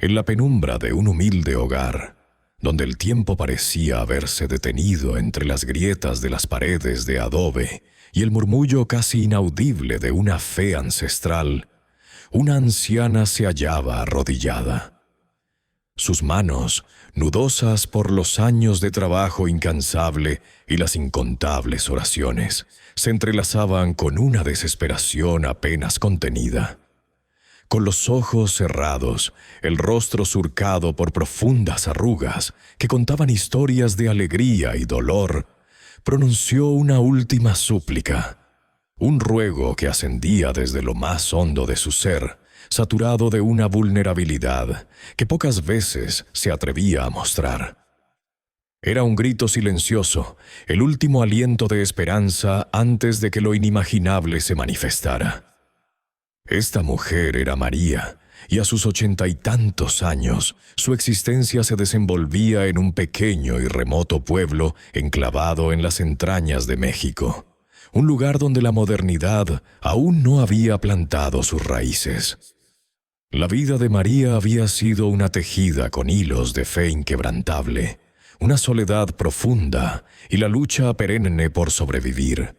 en la penumbra de un humilde hogar, donde el tiempo parecía haberse detenido entre las grietas de las paredes de adobe y el murmullo casi inaudible de una fe ancestral, una anciana se hallaba arrodillada. Sus manos, nudosas por los años de trabajo incansable y las incontables oraciones, se entrelazaban con una desesperación apenas contenida. Con los ojos cerrados, el rostro surcado por profundas arrugas que contaban historias de alegría y dolor, pronunció una última súplica, un ruego que ascendía desde lo más hondo de su ser, saturado de una vulnerabilidad que pocas veces se atrevía a mostrar. Era un grito silencioso, el último aliento de esperanza antes de que lo inimaginable se manifestara. Esta mujer era María, y a sus 80 y tantos años, su existencia se desenvolvía en un pequeño y remoto pueblo enclavado en las entrañas de México, un lugar donde la modernidad aún no había plantado sus raíces. La vida de María había sido una tejida con hilos de fe inquebrantable, una soledad profunda y la lucha perenne por sobrevivir.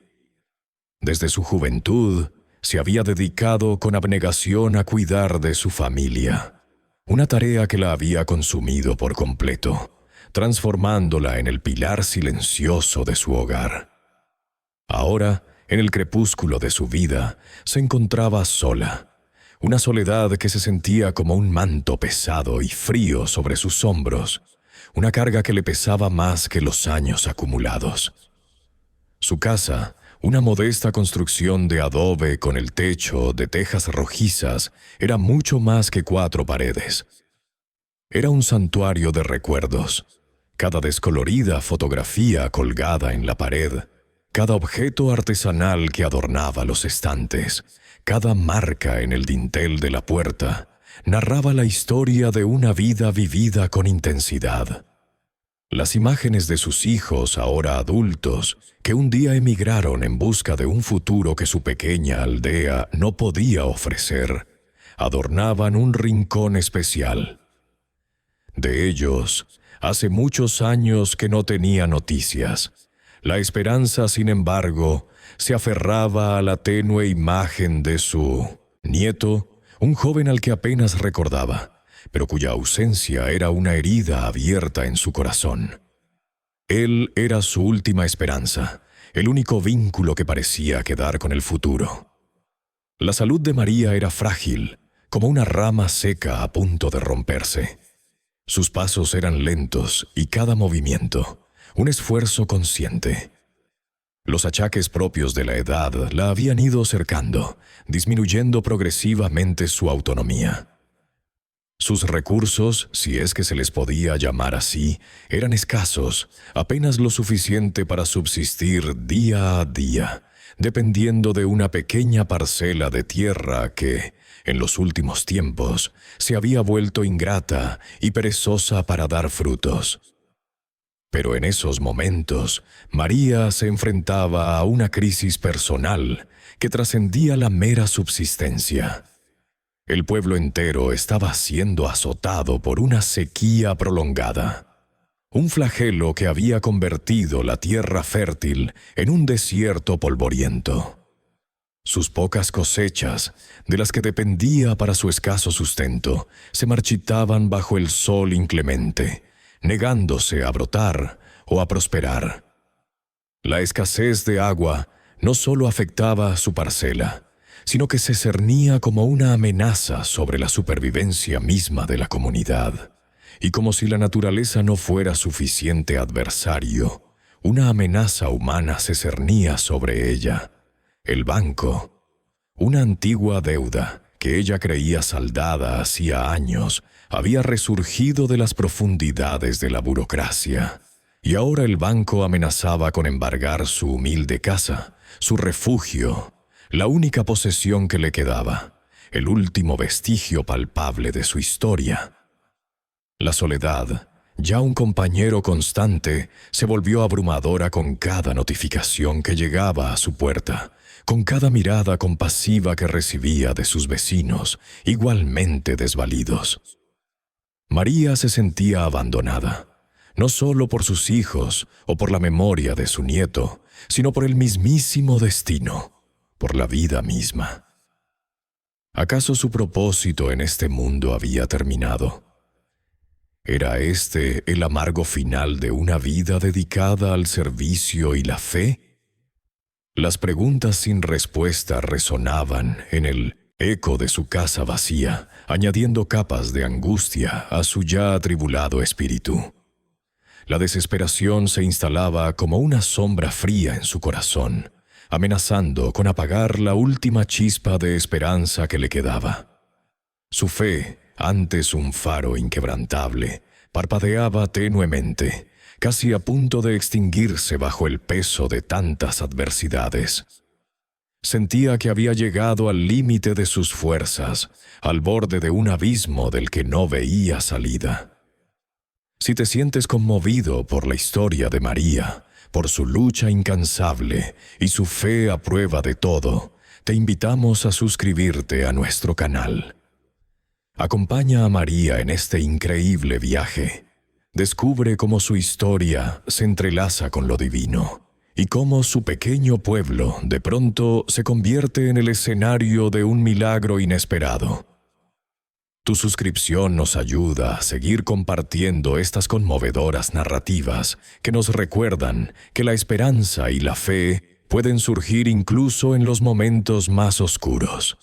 Desde su juventud, se había dedicado con abnegación a cuidar de su familia, una tarea que la había consumido por completo, transformándola en el pilar silencioso de su hogar. Ahora, en el crepúsculo de su vida, se encontraba sola, una soledad que se sentía como un manto pesado y frío sobre sus hombros, una carga que le pesaba más que los años acumulados. Su casa, una modesta construcción de adobe con el techo de tejas rojizas, era mucho más que 4 paredes. Era un santuario de recuerdos. Cada descolorida fotografía colgada en la pared, cada objeto artesanal que adornaba los estantes, cada marca en el dintel de la puerta, narraba la historia de una vida vivida con intensidad. Las imágenes de sus hijos, ahora adultos, que un día emigraron en busca de un futuro que su pequeña aldea no podía ofrecer, adornaban un rincón especial. De ellos, hace muchos años que no tenía noticias. La esperanza, sin embargo, se aferraba a la tenue imagen de su nieto, un joven al que apenas recordaba, pero cuya ausencia era una herida abierta en su corazón. Él era su última esperanza, el único vínculo que parecía quedar con el futuro. La salud de María era frágil, como una rama seca a punto de romperse. Sus pasos eran lentos y cada movimiento, un esfuerzo consciente. Los achaques propios de la edad la habían ido cercando, disminuyendo progresivamente su autonomía. Sus recursos, si es que se les podía llamar así, eran escasos, apenas lo suficiente para subsistir día a día, dependiendo de una pequeña parcela de tierra que, en los últimos tiempos, se había vuelto ingrata y perezosa para dar frutos. Pero en esos momentos, María se enfrentaba a una crisis personal que trascendía la mera subsistencia. El pueblo entero estaba siendo azotado por una sequía prolongada, un flagelo que había convertido la tierra fértil en un desierto polvoriento. Sus pocas cosechas, de las que dependía para su escaso sustento, se marchitaban bajo el sol inclemente, negándose a brotar o a prosperar. La escasez de agua no solo afectaba a su parcela, sino que se cernía como una amenaza sobre la supervivencia misma de la comunidad. Y como si la naturaleza no fuera suficiente adversario, una amenaza humana se cernía sobre ella. El banco, una antigua deuda que ella creía saldada hacía años, había resurgido de las profundidades de la burocracia. Y ahora el banco amenazaba con embargar su humilde casa, su refugio, la única posesión que le quedaba, el último vestigio palpable de su historia. La soledad, ya un compañero constante, se volvió abrumadora con cada notificación que llegaba a su puerta, con cada mirada compasiva que recibía de sus vecinos, igualmente desvalidos. María se sentía abandonada, no solo por sus hijos o por la memoria de su nieto, sino por el mismísimo destino, por la vida misma. ¿Acaso su propósito en este mundo había terminado? ¿Era este el amargo final de una vida dedicada al servicio y la fe? Las preguntas sin respuesta resonaban en el eco de su casa vacía, añadiendo capas de angustia a su ya atribulado espíritu. La desesperación se instalaba como una sombra fría en su corazón, amenazando con apagar la última chispa de esperanza que le quedaba. Su fe, antes un faro inquebrantable, parpadeaba tenuemente, casi a punto de extinguirse bajo el peso de tantas adversidades. Sentía que había llegado al límite de sus fuerzas, al borde de un abismo del que no veía salida. Si te sientes conmovido por la historia de María, por su lucha incansable y su fe a prueba de todo, te invitamos a suscribirte a nuestro canal. Acompaña a María en este increíble viaje. Descubre cómo su historia se entrelaza con lo divino y cómo su pequeño pueblo de pronto se convierte en el escenario de un milagro inesperado. Tu suscripción nos ayuda a seguir compartiendo estas conmovedoras narrativas que nos recuerdan que la esperanza y la fe pueden surgir incluso en los momentos más oscuros.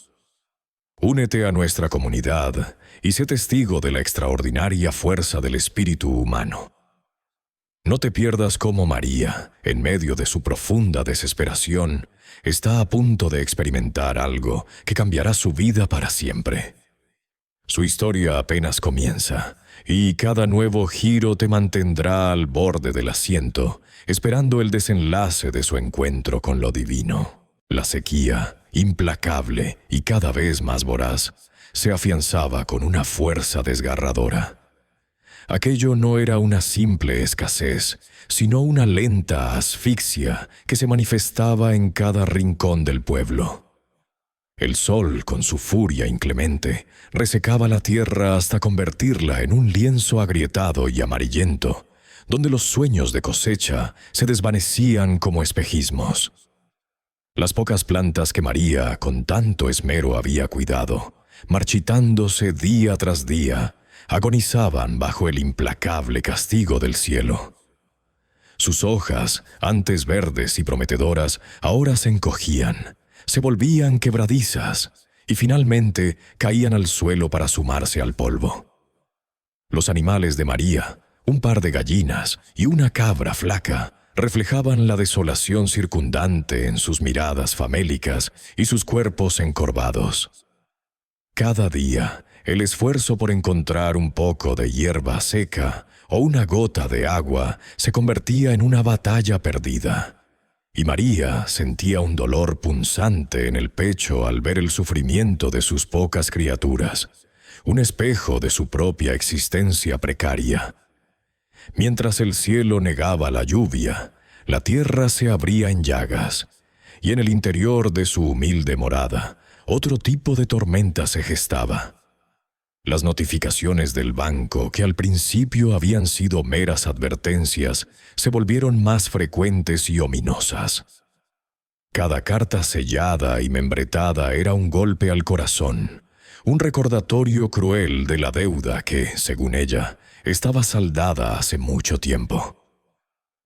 Únete a nuestra comunidad y sé testigo de la extraordinaria fuerza del espíritu humano. No te pierdas cómo María, en medio de su profunda desesperación, está a punto de experimentar algo que cambiará su vida para siempre. Su historia apenas comienza, y cada nuevo giro te mantendrá al borde del asiento, esperando el desenlace de su encuentro con lo divino. La sequía, implacable y cada vez más voraz, se afianzaba con una fuerza desgarradora. Aquello no era una simple escasez, sino una lenta asfixia que se manifestaba en cada rincón del pueblo. El sol, con su furia inclemente, resecaba la tierra hasta convertirla en un lienzo agrietado y amarillento, donde los sueños de cosecha se desvanecían como espejismos. Las pocas plantas que María con tanto esmero había cuidado, marchitándose día tras día, agonizaban bajo el implacable castigo del cielo. Sus hojas, antes verdes y prometedoras, ahora se encogían, se volvían quebradizas y finalmente caían al suelo para sumarse al polvo. Los animales de María, un par de gallinas y una cabra flaca, reflejaban la desolación circundante en sus miradas famélicas y sus cuerpos encorvados. Cada día, el esfuerzo por encontrar un poco de hierba seca o una gota de agua se convertía en una batalla perdida. Y María sentía un dolor punzante en el pecho al ver el sufrimiento de sus pocas criaturas, un espejo de su propia existencia precaria. Mientras el cielo negaba la lluvia, la tierra se abría en llagas, y en el interior de su humilde morada, otro tipo de tormenta se gestaba. Las notificaciones del banco, que al principio habían sido meras advertencias, se volvieron más frecuentes y ominosas. Cada carta sellada y membretada era un golpe al corazón, un recordatorio cruel de la deuda que, según ella, estaba saldada hace mucho tiempo.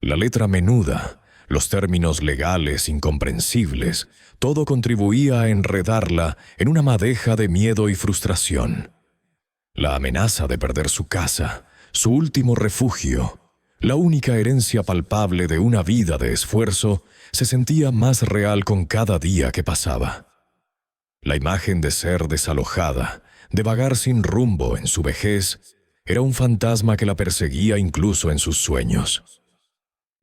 La letra menuda, los términos legales incomprensibles, todo contribuía a enredarla en una madeja de miedo y frustración. La amenaza de perder su casa, su último refugio, la única herencia palpable de una vida de esfuerzo, se sentía más real con cada día que pasaba. La imagen de ser desalojada, de vagar sin rumbo en su vejez, era un fantasma que la perseguía incluso en sus sueños.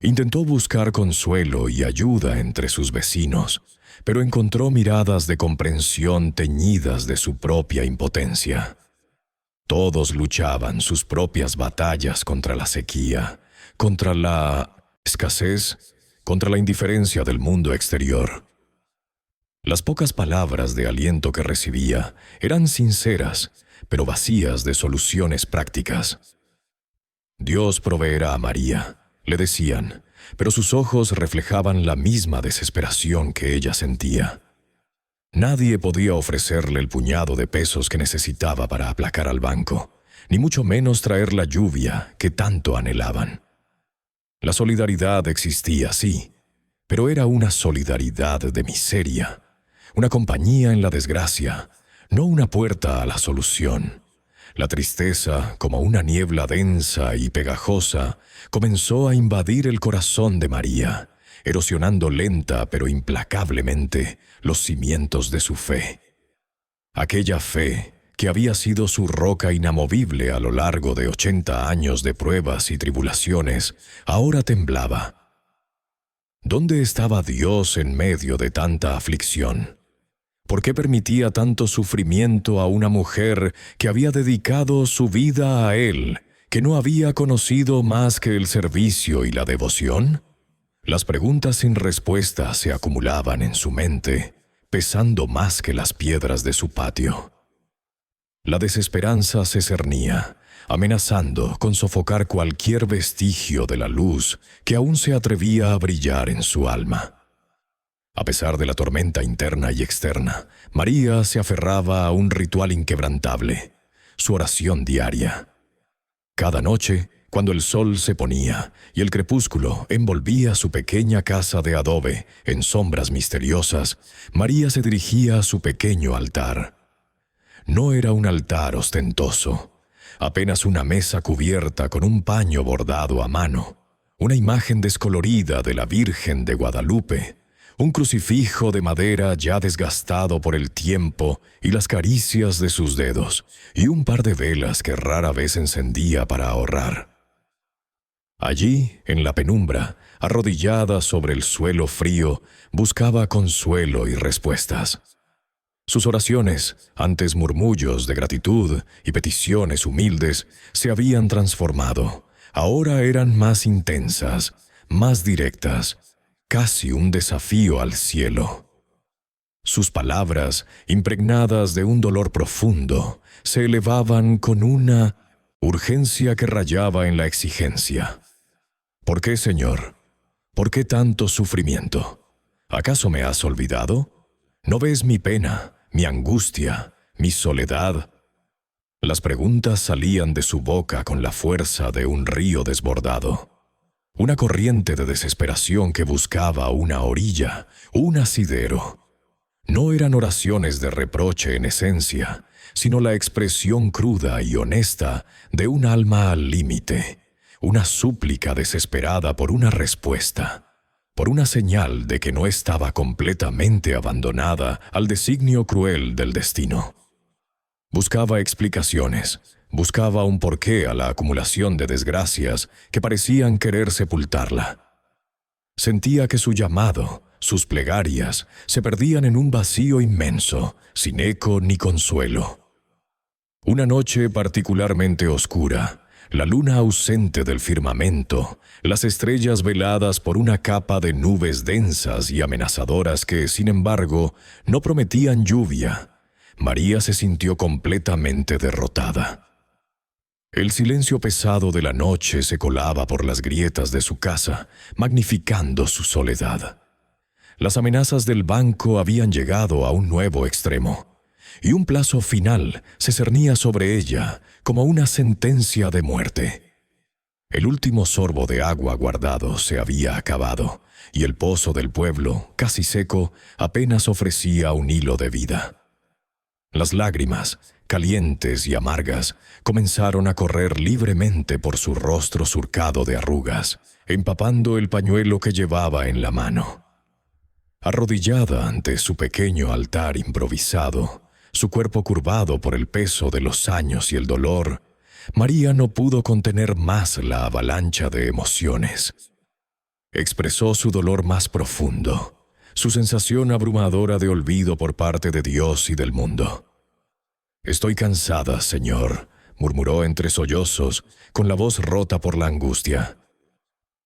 Intentó buscar consuelo y ayuda entre sus vecinos, pero encontró miradas de comprensión teñidas de su propia impotencia. Todos luchaban sus propias batallas contra la sequía, contra la escasez, contra la indiferencia del mundo exterior. Las pocas palabras de aliento que recibía eran sinceras, pero vacías de soluciones prácticas. Dios proveerá a María, le decían, pero sus ojos reflejaban la misma desesperación que ella sentía. Nadie podía ofrecerle el puñado de pesos que necesitaba para aplacar al banco, ni mucho menos traer la lluvia que tanto anhelaban. La solidaridad existía, sí, pero era una solidaridad de miseria, una compañía en la desgracia, no una puerta a la solución. La tristeza, como una niebla densa y pegajosa, comenzó a invadir el corazón de María, erosionando lenta pero implacablemente los cimientos de su fe. Aquella fe que había sido su roca inamovible a lo largo de 80 años de pruebas y tribulaciones, ahora temblaba. ¿Dónde estaba Dios en medio de tanta aflicción? ¿Por qué permitía tanto sufrimiento a una mujer que había dedicado su vida a Él, que no había conocido más que el servicio y la devoción? Las preguntas sin respuesta se acumulaban en su mente, pesando más que las piedras de su patio. La desesperanza se cernía, amenazando con sofocar cualquier vestigio de la luz que aún se atrevía a brillar en su alma. A pesar de la tormenta interna y externa, María se aferraba a un ritual inquebrantable, su oración diaria. Cada noche, cuando el sol se ponía y el crepúsculo envolvía su pequeña casa de adobe en sombras misteriosas, María se dirigía a su pequeño altar. No era un altar ostentoso, apenas una mesa cubierta con un paño bordado a mano, una imagen descolorida de la Virgen de Guadalupe, un crucifijo de madera ya desgastado por el tiempo y las caricias de sus dedos, y un par de velas que rara vez encendía para ahorrar. Allí, en la penumbra, arrodillada sobre el suelo frío, buscaba consuelo y respuestas. Sus oraciones, antes murmullos de gratitud y peticiones humildes, se habían transformado. Ahora eran más intensas, más directas, casi un desafío al cielo. Sus palabras, impregnadas de un dolor profundo, se elevaban con una urgencia que rayaba en la exigencia. ¿Por qué, Señor? ¿Por qué tanto sufrimiento? ¿Acaso me has olvidado? ¿No ves mi pena, mi angustia, mi soledad? Las preguntas salían de su boca con la fuerza de un río desbordado. Una corriente de desesperación que buscaba una orilla, un asidero. No eran oraciones de reproche en esencia, sino la expresión cruda y honesta de un alma al límite, una súplica desesperada por una respuesta, por una señal de que no estaba completamente abandonada al designio cruel del destino. Buscaba explicaciones, buscaba un porqué a la acumulación de desgracias que parecían querer sepultarla. Sentía que su llamado, sus plegarias, se perdían en un vacío inmenso, sin eco ni consuelo. Una noche particularmente oscura, la luna ausente del firmamento, las estrellas veladas por una capa de nubes densas y amenazadoras que, sin embargo, no prometían lluvia, María se sintió completamente derrotada. El silencio pesado de la noche se colaba por las grietas de su casa, magnificando su soledad. Las amenazas del banco habían llegado a un nuevo extremo, y un plazo final se cernía sobre ella como una sentencia de muerte. El último sorbo de agua guardado se había acabado, y el pozo del pueblo, casi seco, apenas ofrecía un hilo de vida. Las lágrimas, calientes y amargas, comenzaron a correr libremente por su rostro surcado de arrugas, empapando el pañuelo que llevaba en la mano. Arrodillada ante su pequeño altar improvisado, su cuerpo curvado por el peso de los años y el dolor, María no pudo contener más la avalancha de emociones. Expresó su dolor más profundo, su sensación abrumadora de olvido por parte de Dios y del mundo. «Estoy cansada, Señor», murmuró entre sollozos, con la voz rota por la angustia.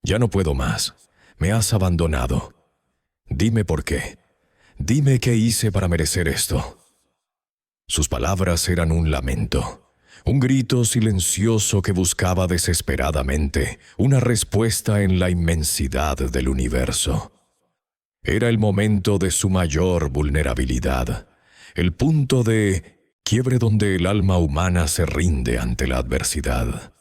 «Ya no puedo más. Me has abandonado. Dime por qué. Dime qué hice para merecer esto». Sus palabras eran un lamento, un grito silencioso que buscaba desesperadamente una respuesta en la inmensidad del universo. Era el momento de su mayor vulnerabilidad, el punto de quiebre donde el alma humana se rinde ante la adversidad.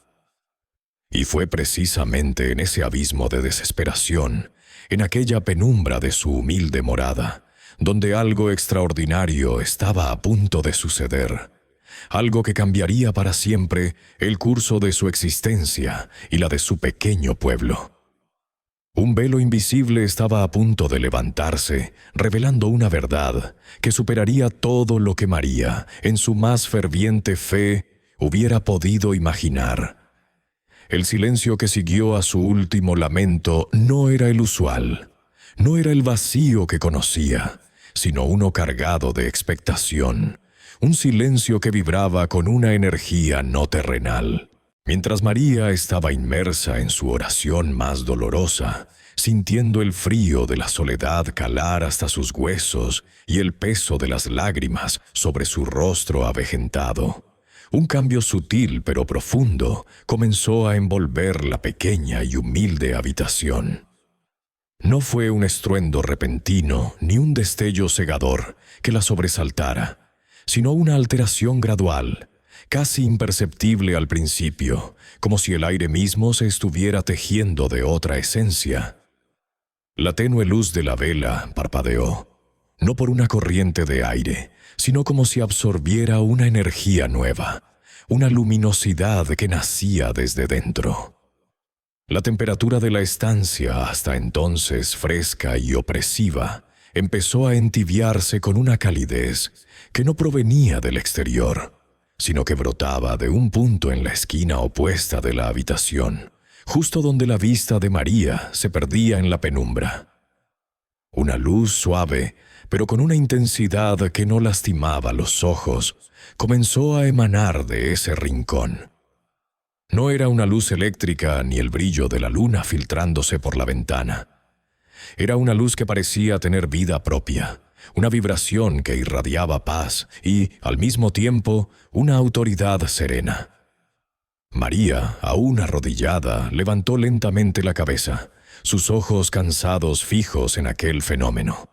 Y fue precisamente en ese abismo de desesperación, en aquella penumbra de su humilde morada, donde algo extraordinario estaba a punto de suceder, algo que cambiaría para siempre el curso de su existencia y la de su pequeño pueblo. Un velo invisible estaba a punto de levantarse, revelando una verdad que superaría todo lo que María, en su más ferviente fe, hubiera podido imaginar. El silencio que siguió a su último lamento no era el usual, no era el vacío que conocía, sino uno cargado de expectación, un silencio que vibraba con una energía no terrenal. Mientras María estaba inmersa en su oración más dolorosa, sintiendo el frío de la soledad calar hasta sus huesos y el peso de las lágrimas sobre su rostro avejentado, un cambio sutil pero profundo comenzó a envolver la pequeña y humilde habitación. No fue un estruendo repentino ni un destello cegador que la sobresaltara, sino una alteración gradual, casi imperceptible al principio, como si el aire mismo se estuviera tejiendo de otra esencia. La tenue luz de la vela parpadeó, no por una corriente de aire, sino como si absorbiera una energía nueva, una luminosidad que nacía desde dentro. La temperatura de la estancia, hasta entonces fresca y opresiva, empezó a entibiarse con una calidez que no provenía del exterior, sino que brotaba de un punto en la esquina opuesta de la habitación, justo donde la vista de María se perdía en la penumbra. Una luz suave, pero con una intensidad que no lastimaba los ojos, comenzó a emanar de ese rincón. No era una luz eléctrica ni el brillo de la luna filtrándose por la ventana. Era una luz que parecía tener vida propia, una vibración que irradiaba paz y, al mismo tiempo, una autoridad serena. María, aún arrodillada, levantó lentamente la cabeza, sus ojos cansados fijos en aquel fenómeno.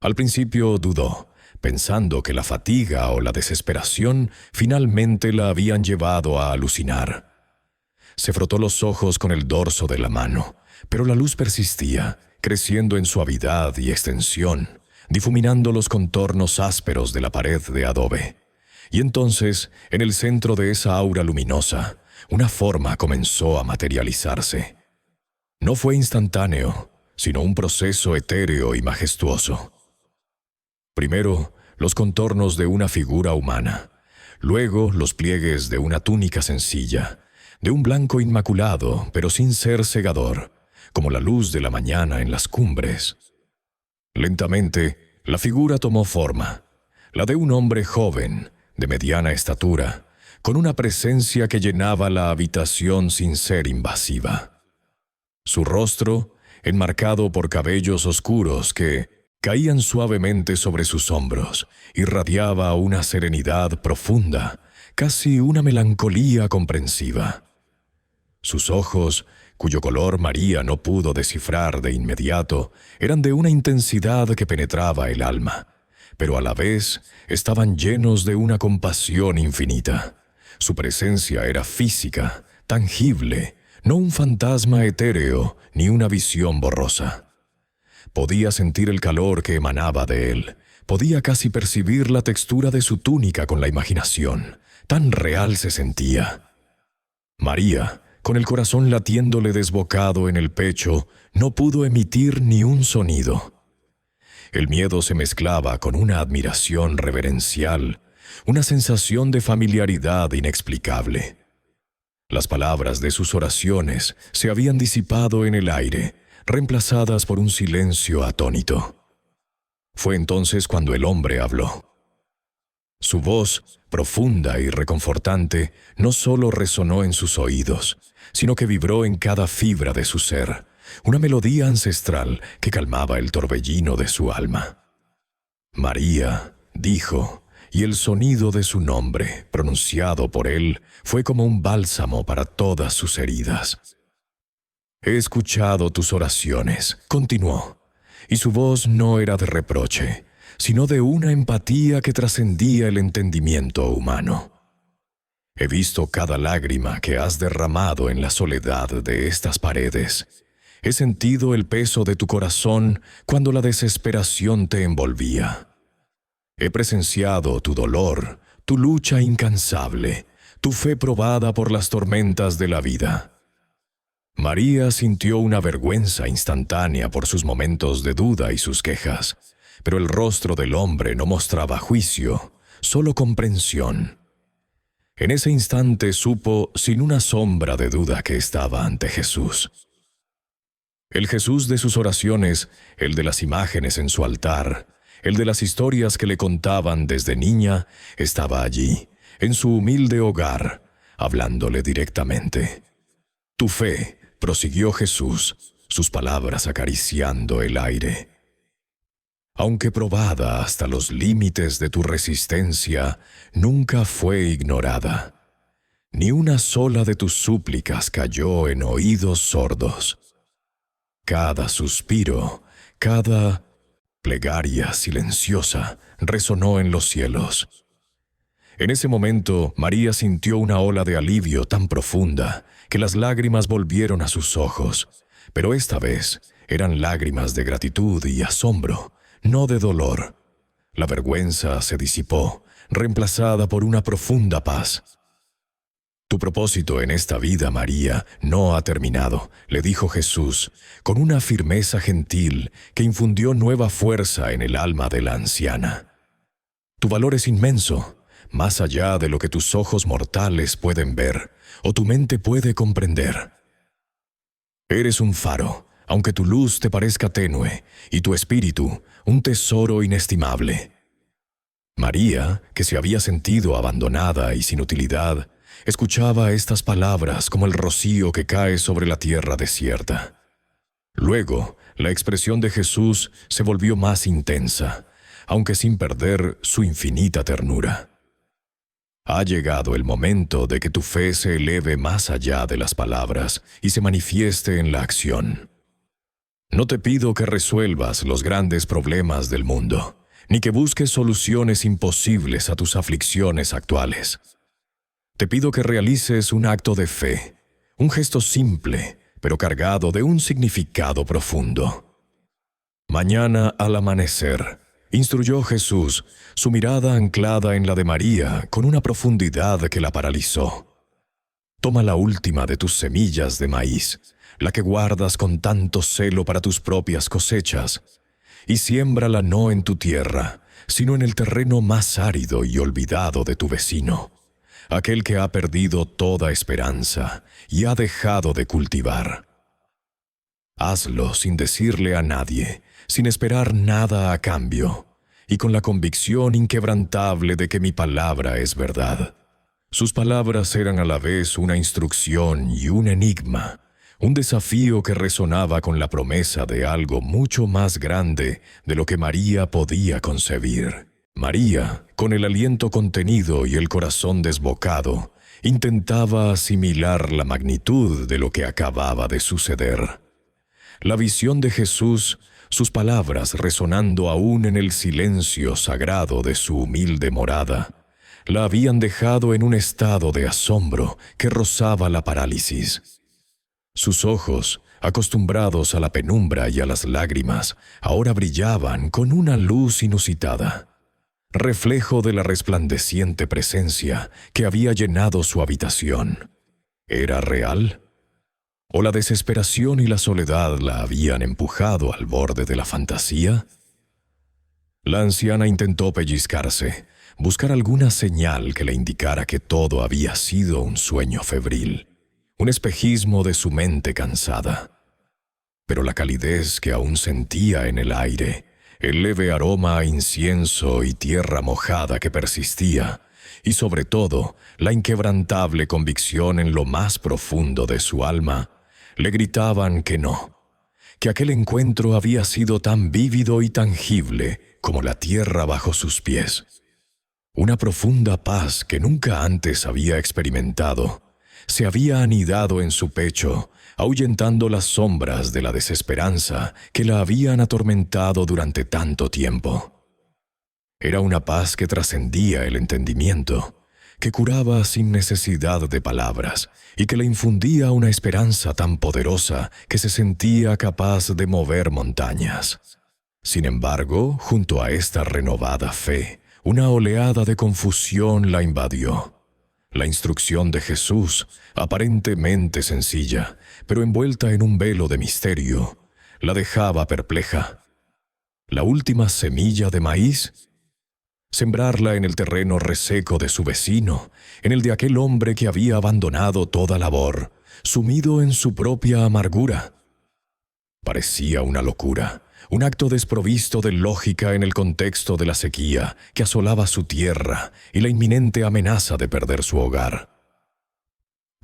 Al principio dudó, pensando que la fatiga o la desesperación finalmente la habían llevado a alucinar. Se frotó los ojos con el dorso de la mano, pero la luz persistía, creciendo en suavidad y extensión, difuminando los contornos ásperos de la pared de adobe. Y entonces, en el centro de esa aura luminosa, una forma comenzó a materializarse. No fue instantáneo, sino un proceso etéreo y majestuoso. Primero, los contornos de una figura humana, luego los pliegues de una túnica sencilla, de un blanco inmaculado, pero sin ser cegador, como la luz de la mañana en las cumbres. Lentamente, la figura tomó forma, la de un hombre joven, de mediana estatura, con una presencia que llenaba la habitación sin ser invasiva. Su rostro, enmarcado por cabellos oscuros que caían suavemente sobre sus hombros, irradiaba una serenidad profunda, casi una melancolía comprensiva. Sus ojos, cuyo color María no pudo descifrar de inmediato, eran de una intensidad que penetraba el alma, pero a la vez estaban llenos de una compasión infinita. Su presencia era física, tangible, no un fantasma etéreo ni una visión borrosa. Podía sentir el calor que emanaba de él, podía casi percibir la textura de su túnica con la imaginación, tan real se sentía. María, con el corazón latiéndole desbocado en el pecho, no pudo emitir ni un sonido. El miedo se mezclaba con una admiración reverencial, una sensación de familiaridad inexplicable. Las palabras de sus oraciones se habían disipado en el aire, reemplazadas por un silencio atónito. Fue entonces cuando el hombre habló. Su voz, profunda y reconfortante, no solo resonó en sus oídos, sino que vibró en cada fibra de su ser, una melodía ancestral que calmaba el torbellino de su alma. María, dijo, y el sonido de su nombre, pronunciado por él, fue como un bálsamo para todas sus heridas. «He escuchado tus oraciones», continuó, y su voz no era de reproche, sino de una empatía que trascendía el entendimiento humano. «He visto cada lágrima que has derramado en la soledad de estas paredes. He sentido el peso de tu corazón cuando la desesperación te envolvía. He presenciado tu dolor, tu lucha incansable, tu fe probada por las tormentas de la vida». María sintió una vergüenza instantánea por sus momentos de duda y sus quejas, pero el rostro del hombre no mostraba juicio, solo comprensión. En ese instante supo sin una sombra de duda que estaba ante Jesús. El Jesús de sus oraciones, el de las imágenes en su altar, el de las historias que le contaban desde niña, estaba allí, en su humilde hogar, hablándole directamente. «Tu fe», prosiguió Jesús, sus palabras acariciando el aire, «aunque probada hasta los límites de tu resistencia, nunca fue ignorada. Ni una sola de tus súplicas cayó en oídos sordos. Cada suspiro, cada plegaria silenciosa resonó en los cielos». En ese momento, María sintió una ola de alivio tan profunda que las lágrimas volvieron a sus ojos, pero esta vez eran lágrimas de gratitud y asombro, no de dolor. La vergüenza se disipó, reemplazada por una profunda paz. «Tu propósito en esta vida, María, no ha terminado», le dijo Jesús, con una firmeza gentil que infundió nueva fuerza en el alma de la anciana. «Tu valor es inmenso, más allá de lo que tus ojos mortales pueden ver o tu mente puede comprender. Eres un faro, aunque tu luz te parezca tenue, y tu espíritu un tesoro inestimable». María, que se había sentido abandonada y sin utilidad, escuchaba estas palabras como el rocío que cae sobre la tierra desierta. Luego, la expresión de Jesús se volvió más intensa, aunque sin perder su infinita ternura. «Ha llegado el momento de que tu fe se eleve más allá de las palabras y se manifieste en la acción. No te pido que resuelvas los grandes problemas del mundo, ni que busques soluciones imposibles a tus aflicciones actuales. Te pido que realices un acto de fe, un gesto simple, pero cargado de un significado profundo. Mañana al amanecer», instruyó Jesús, su mirada anclada en la de María con una profundidad que la paralizó. «Toma la última de tus semillas de maíz, la que guardas con tanto celo para tus propias cosechas, y siémbrala no en tu tierra, sino en el terreno más árido y olvidado de tu vecino, aquel que ha perdido toda esperanza y ha dejado de cultivar. Hazlo sin decirle a nadie, sin esperar nada a cambio, y con la convicción inquebrantable de que mi palabra es verdad». Sus palabras eran a la vez una instrucción y un enigma, un desafío que resonaba con la promesa de algo mucho más grande de lo que María podía concebir. María, con el aliento contenido y el corazón desbocado, intentaba asimilar la magnitud de lo que acababa de suceder. La visión de Jesús, sus palabras resonando aún en el silencio sagrado de su humilde morada, la habían dejado en un estado de asombro que rozaba la parálisis. Sus ojos, acostumbrados a la penumbra y a las lágrimas, ahora brillaban con una luz inusitada, reflejo de la resplandeciente presencia que había llenado su habitación. ¿Era real? ¿O la desesperación y la soledad la habían empujado al borde de la fantasía? La anciana intentó pellizcarse, buscar alguna señal que le indicara que todo había sido un sueño febril, un espejismo de su mente cansada. Pero la calidez que aún sentía en el aire, el leve aroma a incienso y tierra mojada que persistía, y sobre todo la inquebrantable convicción en lo más profundo de su alma, le gritaban que no, que aquel encuentro había sido tan vívido y tangible como la tierra bajo sus pies. Una profunda paz que nunca antes había experimentado se había anidado en su pecho, ahuyentando las sombras de la desesperanza que la habían atormentado durante tanto tiempo. Era una paz que trascendía el entendimiento, que curaba sin necesidad de palabras y que le infundía una esperanza tan poderosa que se sentía capaz de mover montañas. Sin embargo, junto a esta renovada fe, una oleada de confusión la invadió. La instrucción de Jesús, aparentemente sencilla, pero envuelta en un velo de misterio, la dejaba perpleja. ¿La última semilla de maíz? Sembrarla en el terreno reseco de su vecino, en el de aquel hombre que había abandonado toda labor, sumido en su propia amargura. Parecía una locura, un acto desprovisto de lógica en el contexto de la sequía que asolaba su tierra y la inminente amenaza de perder su hogar.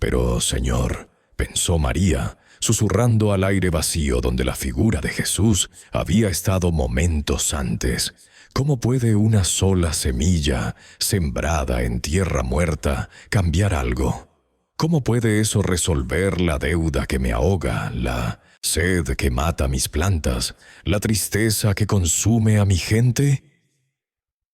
Pero, Señor, pensó María, susurrando al aire vacío donde la figura de Jesús había estado momentos antes, ¿cómo puede una sola semilla, sembrada en tierra muerta, cambiar algo? ¿Cómo puede eso resolver la deuda que me ahoga, la sed que mata mis plantas, la tristeza que consume a mi gente?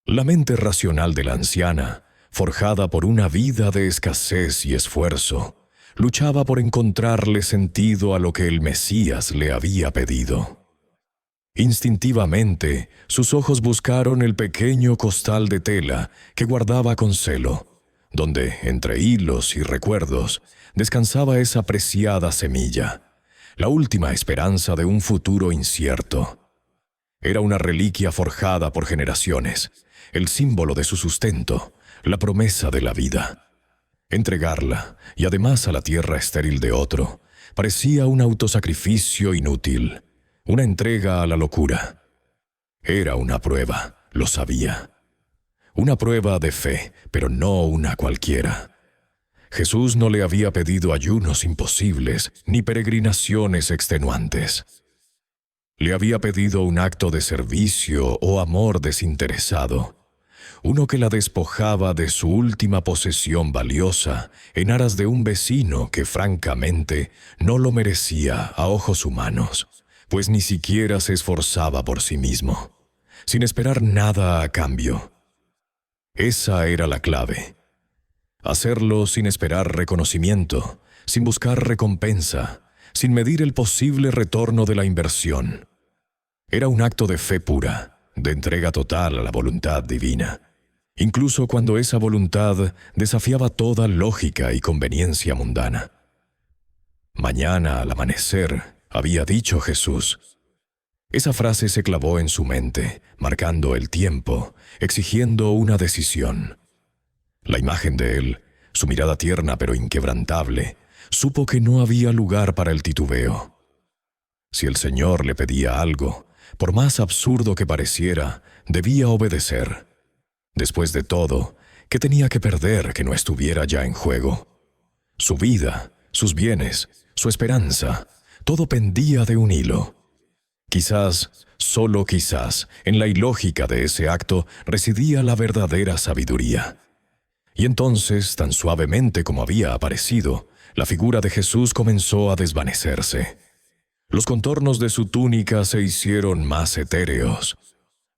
La mente racional de la anciana, forjada por una vida de escasez y esfuerzo, luchaba por encontrarle sentido a lo que el Mesías le había pedido. Instintivamente, sus ojos buscaron el pequeño costal de tela que guardaba con celo, donde, entre hilos y recuerdos, descansaba esa preciada semilla, la última esperanza de un futuro incierto. Era una reliquia forjada por generaciones, el símbolo de su sustento, la promesa de la vida. Entregarla, y además a la tierra estéril de otro, parecía un autosacrificio inútil, una entrega a la locura. Era una prueba, lo sabía. Una prueba de fe, pero no una cualquiera. Jesús no le había pedido ayunos imposibles ni peregrinaciones extenuantes. Le había pedido un acto de servicio o amor desinteresado, uno que la despojaba de su última posesión valiosa en aras de un vecino que francamente no lo merecía a ojos humanos, pues ni siquiera se esforzaba por sí mismo, sin esperar nada a cambio. Esa era la clave. Hacerlo sin esperar reconocimiento, sin buscar recompensa, sin medir el posible retorno de la inversión. Era un acto de fe pura, de entrega total a la voluntad divina, incluso cuando esa voluntad desafiaba toda lógica y conveniencia mundana. Mañana al amanecer, había dicho Jesús. Esa frase se clavó en su mente, marcando el tiempo, exigiendo una decisión. La imagen de él, su mirada tierna pero inquebrantable, supo que no había lugar para el titubeo. Si el Señor le pedía algo, por más absurdo que pareciera, debía obedecer. Después de todo, ¿qué tenía que perder que no estuviera ya en juego? Su vida, sus bienes, su esperanza, todo pendía de un hilo. Quizás, solo quizás, en la ilógica de ese acto residía la verdadera sabiduría. Y entonces, tan suavemente como había aparecido, la figura de Jesús comenzó a desvanecerse. Los contornos de su túnica se hicieron más etéreos.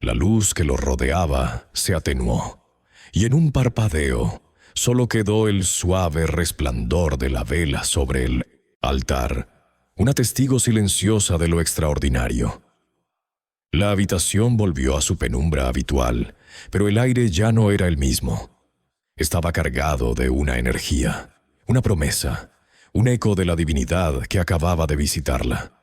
La luz que lo rodeaba se atenuó, y en un parpadeo solo quedó el suave resplandor de la vela sobre el altar, una testigo silenciosa de lo extraordinario. La habitación volvió a su penumbra habitual, pero el aire ya no era el mismo. Estaba cargado de una energía, una promesa, un eco de la divinidad que acababa de visitarla.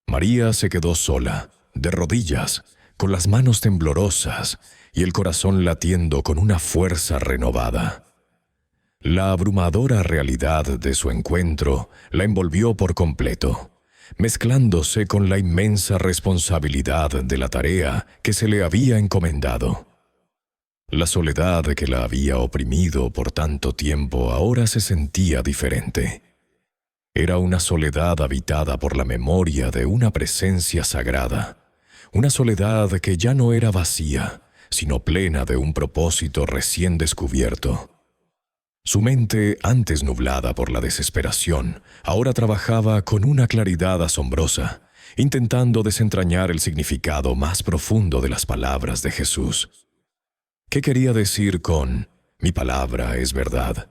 María se quedó sola, de rodillas, con las manos temblorosas y el corazón latiendo con una fuerza renovada. La abrumadora realidad de su encuentro la envolvió por completo, mezclándose con la inmensa responsabilidad de la tarea que se le había encomendado. La soledad que la había oprimido por tanto tiempo ahora se sentía diferente. Era una soledad habitada por la memoria de una presencia sagrada, una soledad que ya no era vacía, sino plena de un propósito recién descubierto. Su mente, antes nublada por la desesperación, ahora trabajaba con una claridad asombrosa, intentando desentrañar el significado más profundo de las palabras de Jesús. ¿Qué quería decir con «mi palabra es verdad»?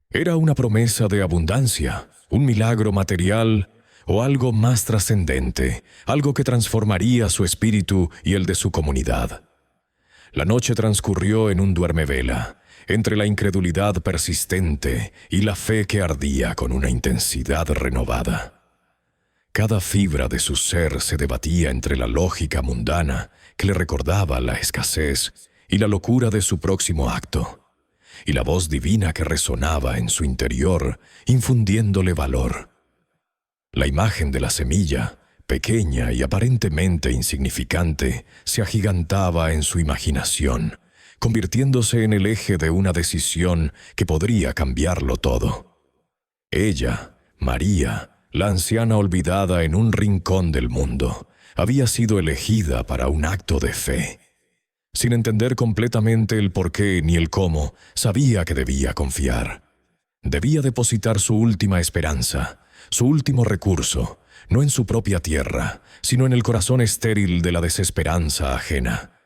¿Era una promesa de abundancia, un milagro material o algo más trascendente, algo que transformaría su espíritu y el de su comunidad? La noche transcurrió en un duermevela, entre la incredulidad persistente y la fe que ardía con una intensidad renovada. Cada fibra de su ser se debatía entre la lógica mundana que le recordaba la escasez y la locura de su próximo acto, y la voz divina que resonaba en su interior, infundiéndole valor. La imagen de la semilla, pequeña y aparentemente insignificante, se agigantaba en su imaginación, convirtiéndose en el eje de una decisión que podría cambiarlo todo. Ella, María, la anciana olvidada en un rincón del mundo, había sido elegida para un acto de fe. Sin entender completamente el porqué ni el cómo, sabía que debía confiar. Debía depositar su última esperanza, su último recurso, no en su propia tierra, sino en el corazón estéril de la desesperanza ajena.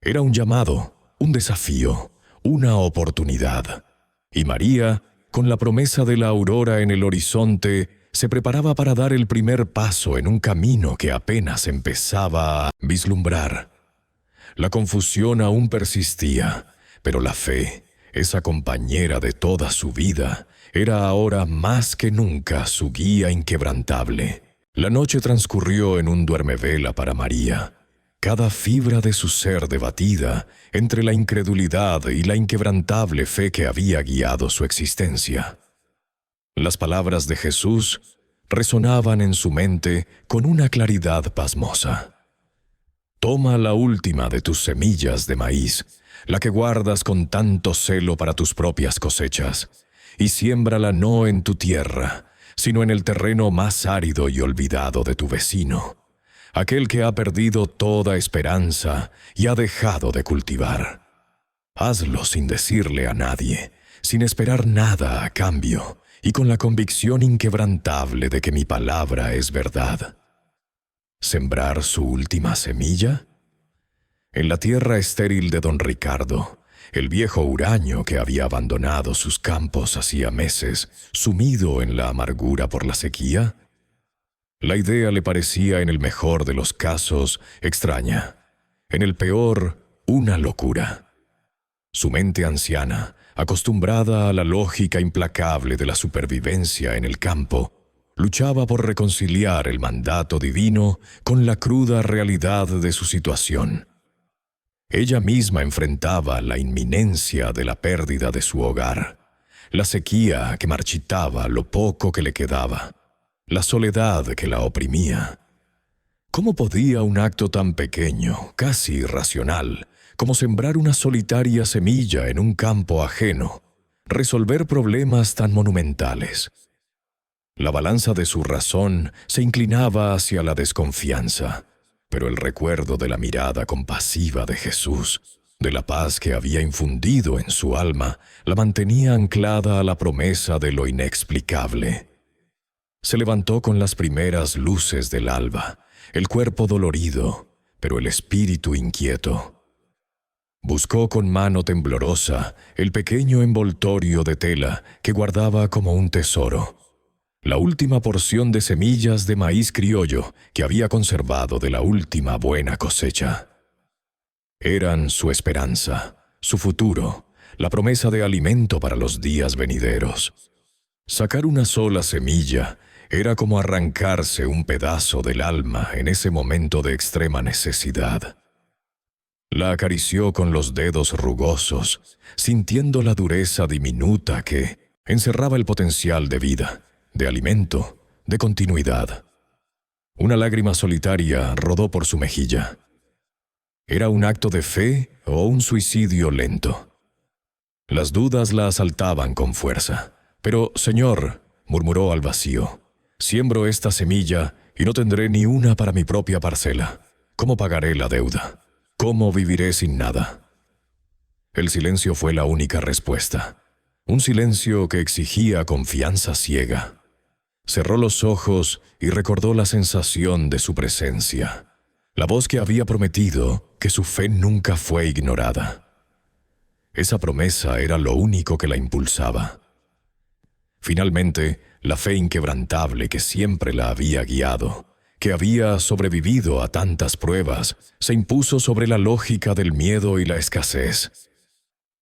Era un llamado, un desafío, una oportunidad. Y María, con la promesa de la aurora en el horizonte, se preparaba para dar el primer paso en un camino que apenas empezaba a vislumbrar. La confusión aún persistía, pero la fe, esa compañera de toda su vida, era ahora más que nunca su guía inquebrantable. La noche transcurrió en un duermevela para María, cada fibra de su ser debatida entre la incredulidad y la inquebrantable fe que había guiado su existencia. Las palabras de Jesús resonaban en su mente con una claridad pasmosa. Toma la última de tus semillas de maíz, la que guardas con tanto celo para tus propias cosechas, y siémbrala no en tu tierra, sino en el terreno más árido y olvidado de tu vecino, aquel que ha perdido toda esperanza y ha dejado de cultivar. Hazlo sin decirle a nadie, sin esperar nada a cambio, y con la convicción inquebrantable de que mi palabra es verdad. ¿Sembrar su última semilla? En la tierra estéril de don Ricardo, el viejo huraño que había abandonado sus campos hacía meses, sumido en la amargura por la sequía. La idea le parecía en el mejor de los casos extraña, en el peor una locura. Su mente anciana, acostumbrada a la lógica implacable de la supervivencia en el campo, luchaba por reconciliar el mandato divino con la cruda realidad de su situación. Ella misma enfrentaba la inminencia de la pérdida de su hogar, la sequía que marchitaba lo poco que le quedaba, la soledad que la oprimía. ¿Cómo podía un acto tan pequeño, casi irracional, como sembrar una solitaria semilla en un campo ajeno, resolver problemas tan monumentales? La balanza de su razón se inclinaba hacia la desconfianza, pero el recuerdo de la mirada compasiva de Jesús, de la paz que había infundido en su alma, la mantenía anclada a la promesa de lo inexplicable. Se levantó con las primeras luces del alba, el cuerpo dolorido, pero el espíritu inquieto. Buscó con mano temblorosa el pequeño envoltorio de tela que guardaba como un tesoro, la última porción de semillas de maíz criollo que había conservado de la última buena cosecha. Eran su esperanza, su futuro, la promesa de alimento para los días venideros. Sacar una sola semilla era como arrancarse un pedazo del alma en ese momento de extrema necesidad. La acarició con los dedos rugosos, sintiendo la dureza diminuta que encerraba el potencial de vida, de alimento, de continuidad. Una lágrima solitaria rodó por su mejilla. ¿Era un acto de fe o un suicidio lento? Las dudas la asaltaban con fuerza. «Pero, Señor», murmuró al vacío, «siembro esta semilla y no tendré ni una para mi propia parcela. ¿Cómo pagaré la deuda? ¿Cómo viviré sin nada? El silencio fue la única respuesta. Un silencio que exigía confianza ciega. Cerró los ojos y recordó la sensación de su presencia. La voz que había prometido que su fe nunca fue ignorada. Esa promesa era lo único que la impulsaba. Finalmente, la fe inquebrantable que siempre la había guiado, que había sobrevivido a tantas pruebas, se impuso sobre la lógica del miedo y la escasez.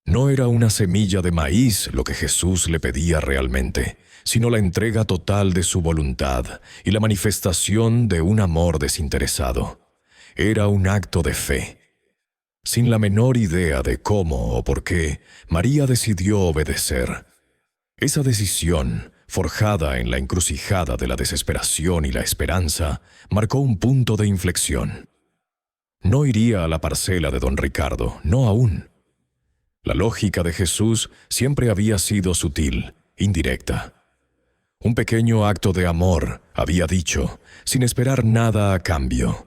No era una semilla de maíz lo que Jesús le pedía realmente, sino la entrega total de su voluntad y la manifestación de un amor desinteresado. Era un acto de fe. Sin la menor idea de cómo o por qué, María decidió obedecer. Esa decisión, forjada en la encrucijada de la desesperación y la esperanza, marcó un punto de inflexión. No iría a la parcela de don Ricardo, no aún. La lógica de Jesús siempre había sido sutil, indirecta. Un pequeño acto de amor, había dicho, sin esperar nada a cambio.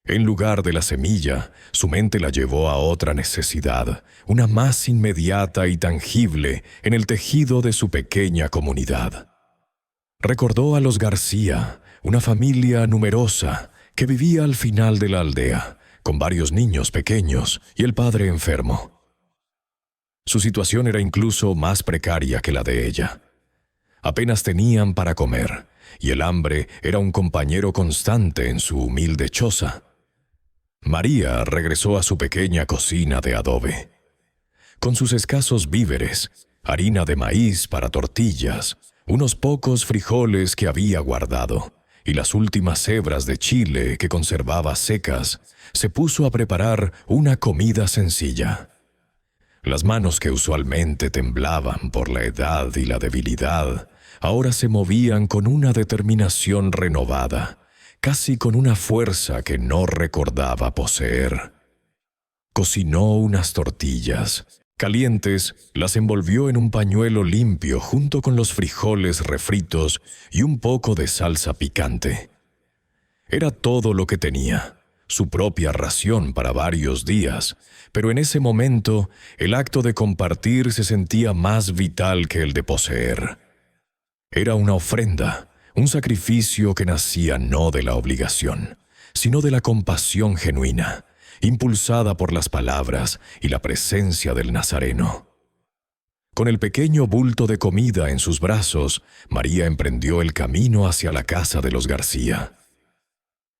En lugar de la semilla, su mente la llevó a otra necesidad, una más inmediata y tangible en el tejido de su pequeña comunidad. Recordó a los García, una familia numerosa que vivía al final de la aldea, con varios niños pequeños y el padre enfermo. Su situación era incluso más precaria que la de ella. Apenas tenían para comer, y el hambre era un compañero constante en su humilde choza. María regresó a su pequeña cocina de adobe. Con sus escasos víveres, harina de maíz para tortillas, unos pocos frijoles que había guardado, y las últimas hebras de chile que conservaba secas, se puso a preparar una comida sencilla. Las manos que usualmente temblaban por la edad y la debilidad, ahora se movían con una determinación renovada, casi con una fuerza que no recordaba poseer. Cocinó unas tortillas. Calientes, las envolvió en un pañuelo limpio junto con los frijoles refritos y un poco de salsa picante. Era todo lo que tenía, su propia ración para varios días, pero en ese momento el acto de compartir se sentía más vital que el de poseer. Era una ofrenda, un sacrificio que nacía no de la obligación, sino de la compasión genuina, impulsada por las palabras y la presencia del Nazareno. Con el pequeño bulto de comida en sus brazos, María emprendió el camino hacia la casa de los García.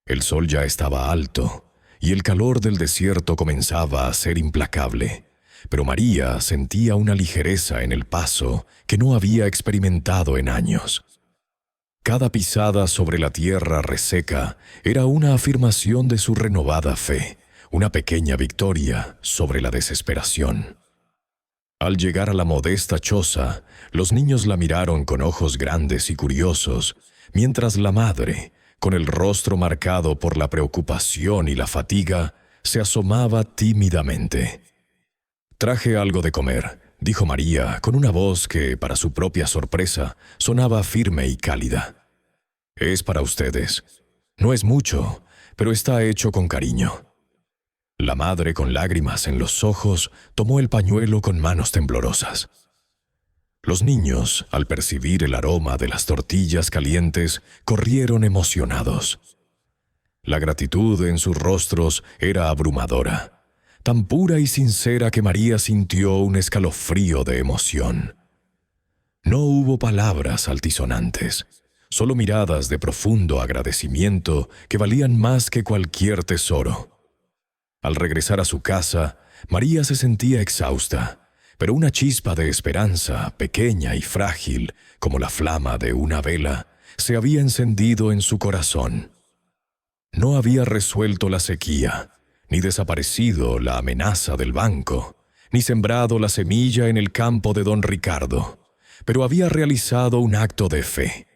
El sol ya estaba alto, y el calor del desierto comenzaba a ser implacable, pero María sentía una ligereza en el paso que no había experimentado en años. Cada pisada sobre la tierra reseca era una afirmación de su renovada fe, una pequeña victoria sobre la desesperación. Al llegar a la modesta choza, los niños la miraron con ojos grandes y curiosos, mientras la madre, con el rostro marcado por la preocupación y la fatiga, se asomaba tímidamente. «Traje algo de comer», dijo María, con una voz que, para su propia sorpresa, sonaba firme y cálida. «Es para ustedes. No es mucho, pero está hecho con cariño». La madre, con lágrimas en los ojos, tomó el pañuelo con manos temblorosas. Los niños, al percibir el aroma de las tortillas calientes, corrieron emocionados. La gratitud en sus rostros era abrumadora, tan pura y sincera que María sintió un escalofrío de emoción. No hubo palabras altisonantes, solo miradas de profundo agradecimiento que valían más que cualquier tesoro. Al regresar a su casa, María se sentía exhausta, pero una chispa de esperanza, pequeña y frágil, como la flama de una vela, se había encendido en su corazón. No había resuelto la sequía, ni desaparecido la amenaza del banco, ni sembrado la semilla en el campo de don Ricardo, pero había realizado un acto de fe.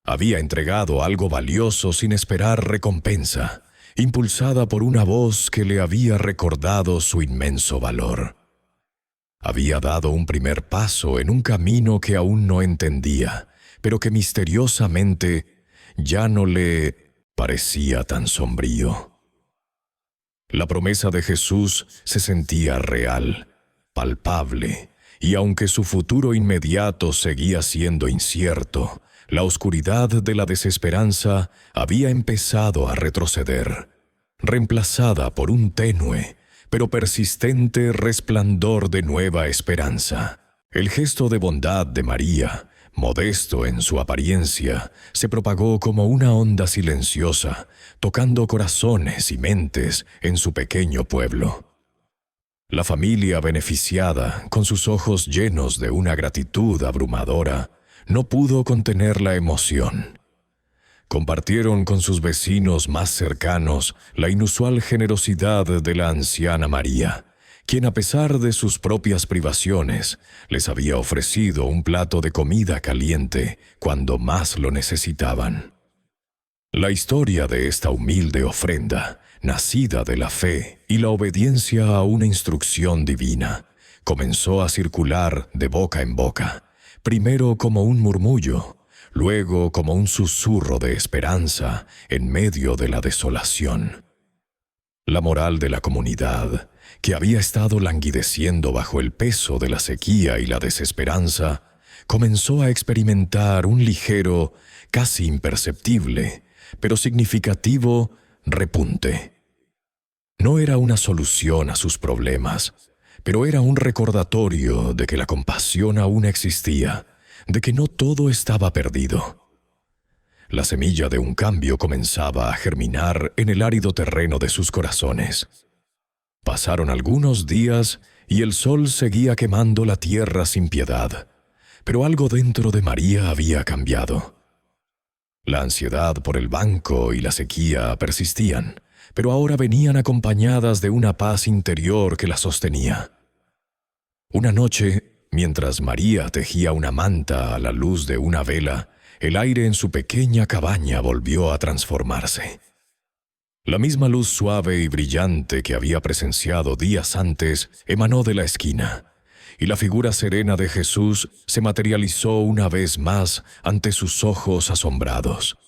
Había entregado algo valioso sin esperar recompensa, impulsada por una voz que le había recordado su inmenso valor. Había dado un primer paso en un camino que aún no entendía, pero que misteriosamente ya no le parecía tan sombrío. La promesa de Jesús se sentía real, palpable, y aunque su futuro inmediato seguía siendo incierto, la oscuridad de la desesperanza había empezado a retroceder, reemplazada por un tenue, pero persistente resplandor de nueva esperanza. El gesto de bondad de María, modesto en su apariencia, se propagó como una onda silenciosa, tocando corazones y mentes en su pequeño pueblo. La familia beneficiada, con sus ojos llenos de una gratitud abrumadora, no pudo contener la emoción. Compartieron con sus vecinos más cercanos la inusual generosidad de la anciana María, quien a pesar de sus propias privaciones, les había ofrecido un plato de comida caliente cuando más lo necesitaban. La historia de esta humilde ofrenda, nacida de la fe y la obediencia a una instrucción divina, comenzó a circular de boca en boca, primero como un murmullo, luego como un susurro de esperanza en medio de la desolación. La moral de la comunidad, que había estado languideciendo bajo el peso de la sequía y la desesperanza, comenzó a experimentar un ligero, casi imperceptible, pero significativo repunte. No era una solución a sus problemas, pero era un recordatorio de que la compasión aún existía, de que no todo estaba perdido. La semilla de un cambio comenzaba a germinar en el árido terreno de sus corazones. Pasaron algunos días y el sol seguía quemando la tierra sin piedad, pero algo dentro de María había cambiado. La ansiedad por el banco y la sequía persistían, pero ahora venían acompañadas de una paz interior que la sostenía. Una noche, mientras María tejía una manta a la luz de una vela, el aire en su pequeña cabaña volvió a transformarse. La misma luz suave y brillante que había presenciado días antes emanó de la esquina, y la figura serena de Jesús se materializó una vez más ante sus ojos asombrados.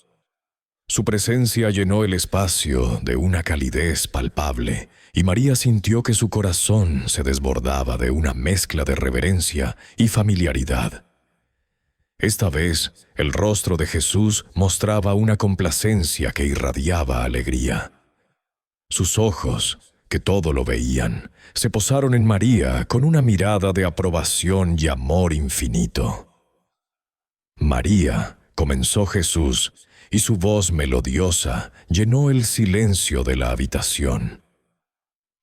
Su presencia llenó el espacio de una calidez palpable, y María sintió que su corazón se desbordaba de una mezcla de reverencia y familiaridad. Esta vez, el rostro de Jesús mostraba una complacencia que irradiaba alegría. Sus ojos, que todo lo veían, se posaron en María con una mirada de aprobación y amor infinito. «María», comenzó Jesús, y su voz melodiosa llenó el silencio de la habitación.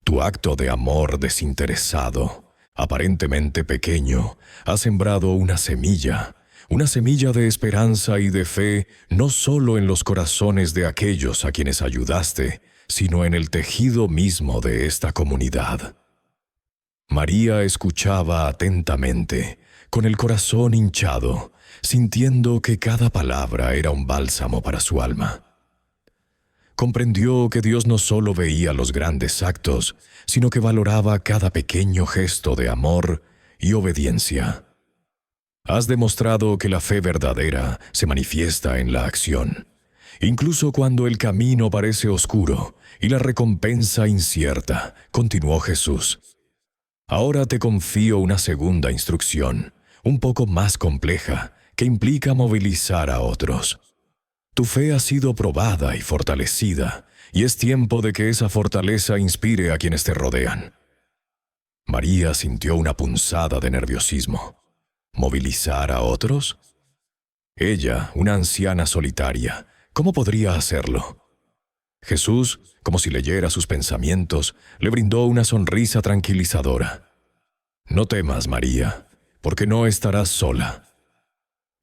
«Tu acto de amor desinteresado, aparentemente pequeño, ha sembrado una semilla de esperanza y de fe, no solo en los corazones de aquellos a quienes ayudaste, sino en el tejido mismo de esta comunidad». María escuchaba atentamente, con el corazón hinchado, sintiendo que cada palabra era un bálsamo para su alma. Comprendió que Dios no solo veía los grandes actos, sino que valoraba cada pequeño gesto de amor y obediencia. «Has demostrado que la fe verdadera se manifiesta en la acción, incluso cuando el camino parece oscuro y la recompensa incierta», continuó Jesús. «Ahora te confío una segunda instrucción, un poco más compleja, que implica movilizar a otros. Tu fe ha sido probada y fortalecida, y es tiempo de que esa fortaleza inspire a quienes te rodean». María sintió una punzada de nerviosismo. ¿Movilizar a otros? Ella, una anciana solitaria, ¿cómo podría hacerlo? Jesús, como si leyera sus pensamientos, le brindó una sonrisa tranquilizadora. «No temas, María, porque no estarás sola.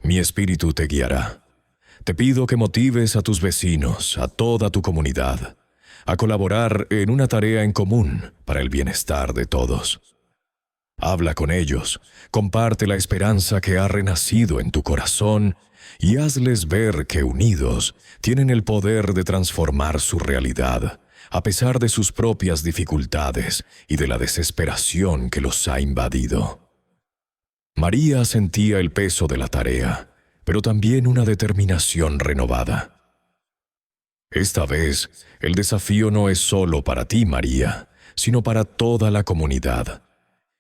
Mi espíritu te guiará. Te pido que motives a tus vecinos, a toda tu comunidad, a colaborar en una tarea en común para el bienestar de todos. Habla con ellos, comparte la esperanza que ha renacido en tu corazón y hazles ver que unidos tienen el poder de transformar su realidad, a pesar de sus propias dificultades y de la desesperación que los ha invadido». María sentía el peso de la tarea, pero también una determinación renovada. Esta vez, el desafío no es solo para ti, María, sino para toda la comunidad.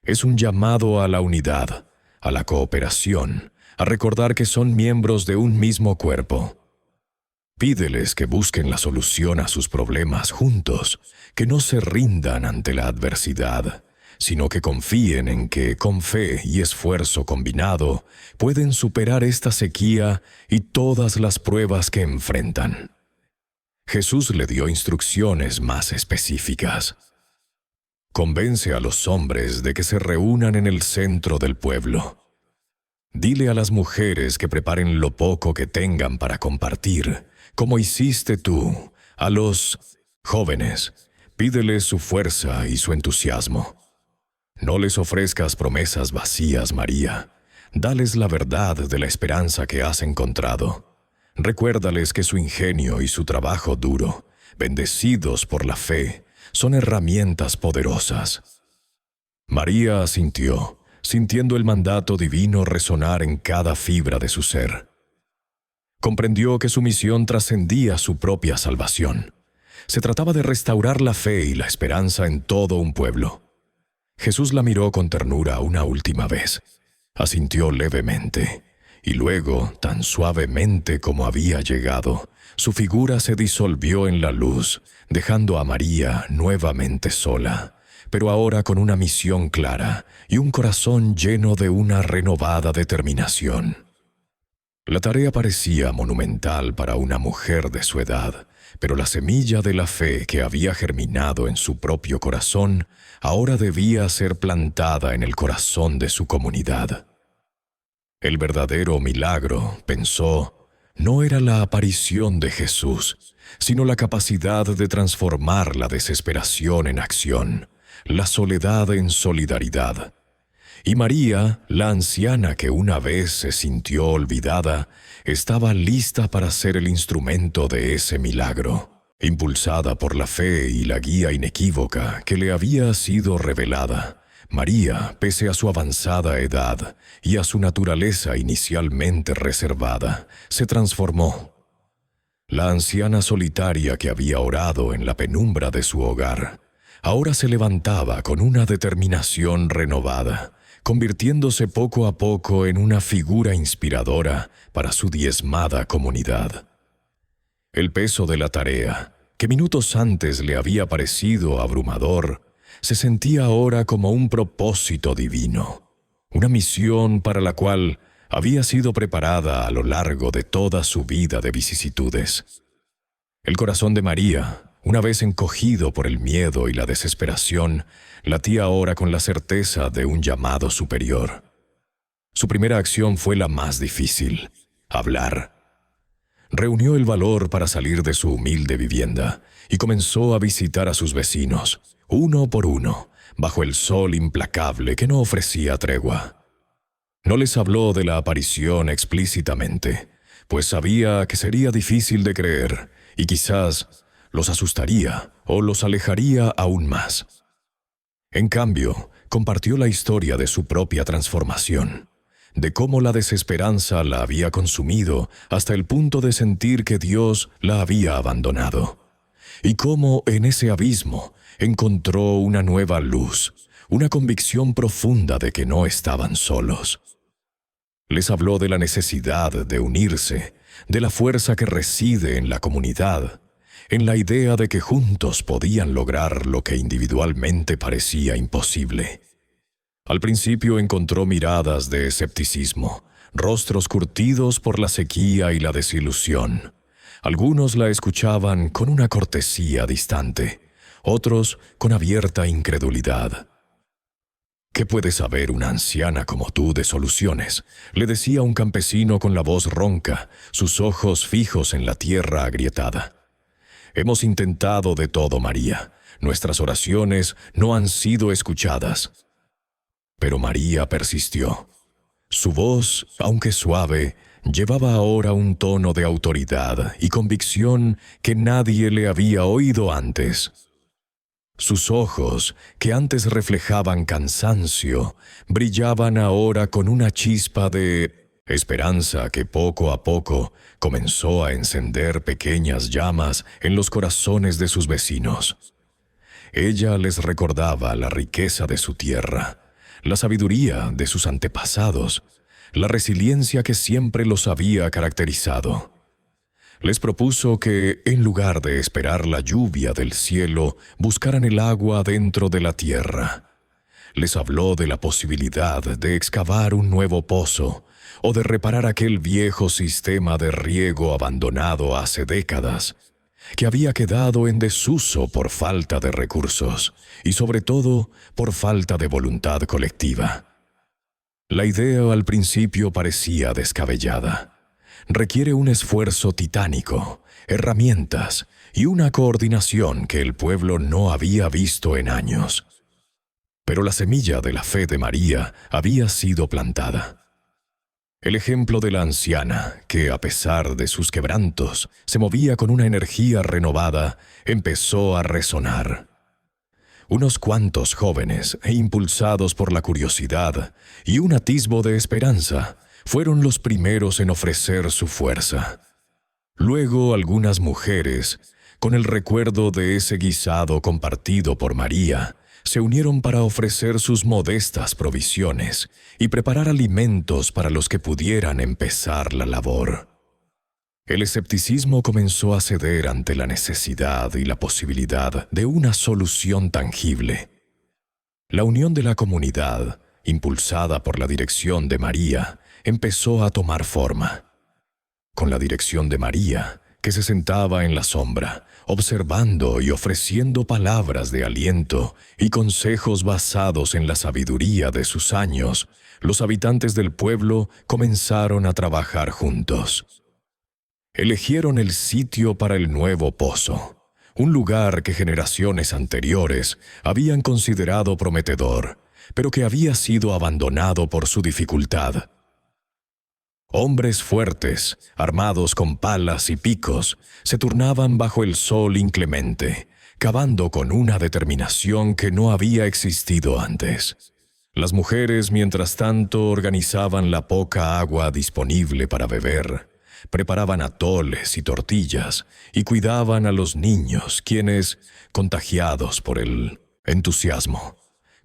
Es un llamado a la unidad, a la cooperación, a recordar que son miembros de un mismo cuerpo. Pídeles que busquen la solución a sus problemas juntos, que no se rindan ante la adversidad, sino que confíen en que, con fe y esfuerzo combinado, pueden superar esta sequía y todas las pruebas que enfrentan. Jesús le dio instrucciones más específicas. Convence a los hombres de que se reúnan en el centro del pueblo. Dile a las mujeres que preparen lo poco que tengan para compartir, como hiciste tú. A los jóvenes, pídeles su fuerza y su entusiasmo. No les ofrezcas promesas vacías, María. Dales la verdad de la esperanza que has encontrado. Recuérdales que su ingenio y su trabajo duro, bendecidos por la fe, son herramientas poderosas. María asintió, sintiendo el mandato divino resonar en cada fibra de su ser. Comprendió que su misión trascendía su propia salvación. Se trataba de restaurar la fe y la esperanza en todo un pueblo. Jesús la miró con ternura una última vez. Asintió levemente, y luego, tan suavemente como había llegado, su figura se disolvió en la luz, dejando a María nuevamente sola, pero ahora con una misión clara y un corazón lleno de una renovada determinación. La tarea parecía monumental para una mujer de su edad, pero la semilla de la fe que había germinado en su propio corazón ahora debía ser plantada en el corazón de su comunidad. El verdadero milagro, pensó, no era la aparición de Jesús, sino la capacidad de transformar la desesperación en acción, la soledad en solidaridad. Y María, la anciana que una vez se sintió olvidada, estaba lista para ser el instrumento de ese milagro, impulsada por la fe y la guía inequívoca que le había sido revelada. María, pese a su avanzada edad y a su naturaleza inicialmente reservada, se transformó. La anciana solitaria que había orado en la penumbra de su hogar, ahora se levantaba con una determinación renovada, convirtiéndose poco a poco en una figura inspiradora para su diezmada comunidad. El peso de la tarea, que minutos antes le había parecido abrumador, se sentía ahora como un propósito divino, una misión para la cual había sido preparada a lo largo de toda su vida de vicisitudes. El corazón de María, una vez encogido por el miedo y la desesperación, latía ahora con la certeza de un llamado superior. Su primera acción fue la más difícil: hablar. Reunió el valor para salir de su humilde vivienda y comenzó a visitar a sus vecinos, uno por uno, bajo el sol implacable que no ofrecía tregua. No les habló de la aparición explícitamente, pues sabía que sería difícil de creer y quizás los asustaría o los alejaría aún más. En cambio, compartió la historia de su propia transformación, de cómo la desesperanza la había consumido hasta el punto de sentir que Dios la había abandonado, y cómo en ese abismo encontró una nueva luz, una convicción profunda de que no estaban solos. Les habló de la necesidad de unirse, de la fuerza que reside en la comunidad, en la idea de que juntos podían lograr lo que individualmente parecía imposible. Al principio encontró miradas de escepticismo, rostros curtidos por la sequía y la desilusión. Algunos la escuchaban con una cortesía distante, otros con abierta incredulidad. «¿Qué puede saber una anciana como tú de soluciones?», le decía un campesino con la voz ronca, sus ojos fijos en la tierra agrietada. «Hemos intentado de todo, María. Nuestras oraciones no han sido escuchadas». Pero María persistió. Su voz, aunque suave, llevaba ahora un tono de autoridad y convicción que nadie le había oído antes. Sus ojos, que antes reflejaban cansancio, brillaban ahora con una chispa de Esperanza que poco a poco comenzó a encender pequeñas llamas en los corazones de sus vecinos. Ella les recordaba la riqueza de su tierra, la sabiduría de sus antepasados, la resiliencia que siempre los había caracterizado. Les propuso que, en lugar de esperar la lluvia del cielo, buscaran el agua dentro de la tierra. Les habló de la posibilidad de excavar un nuevo pozo o de reparar aquel viejo sistema de riego abandonado hace décadas, que había quedado en desuso por falta de recursos y sobre todo por falta de voluntad colectiva. La idea al principio parecía descabellada. Requiere un esfuerzo titánico, herramientas y una coordinación que el pueblo no había visto en años. Pero la semilla de la fe de María había sido plantada. El ejemplo de la anciana, que a pesar de sus quebrantos se movía con una energía renovada, empezó a resonar. Unos cuantos jóvenes, impulsados por la curiosidad y un atisbo de esperanza, fueron los primeros en ofrecer su fuerza. Luego algunas mujeres, con el recuerdo de ese guisado compartido por María, se unieron para ofrecer sus modestas provisiones y preparar alimentos para los que pudieran empezar la labor. El escepticismo comenzó a ceder ante la necesidad y la posibilidad de una solución tangible. La unión de la comunidad, impulsada por la dirección de María, empezó a tomar forma. Con la dirección de María, que se sentaba en la sombra, observando y ofreciendo palabras de aliento y consejos basados en la sabiduría de sus años, los habitantes del pueblo comenzaron a trabajar juntos. Eligieron el sitio para el nuevo pozo, un lugar que generaciones anteriores habían considerado prometedor, pero que había sido abandonado por su dificultad. Hombres fuertes, armados con palas y picos, se turnaban bajo el sol inclemente, cavando con una determinación que no había existido antes. Las mujeres, mientras tanto, organizaban la poca agua disponible para beber, preparaban atoles y tortillas y cuidaban a los niños, quienes, contagiados por el entusiasmo,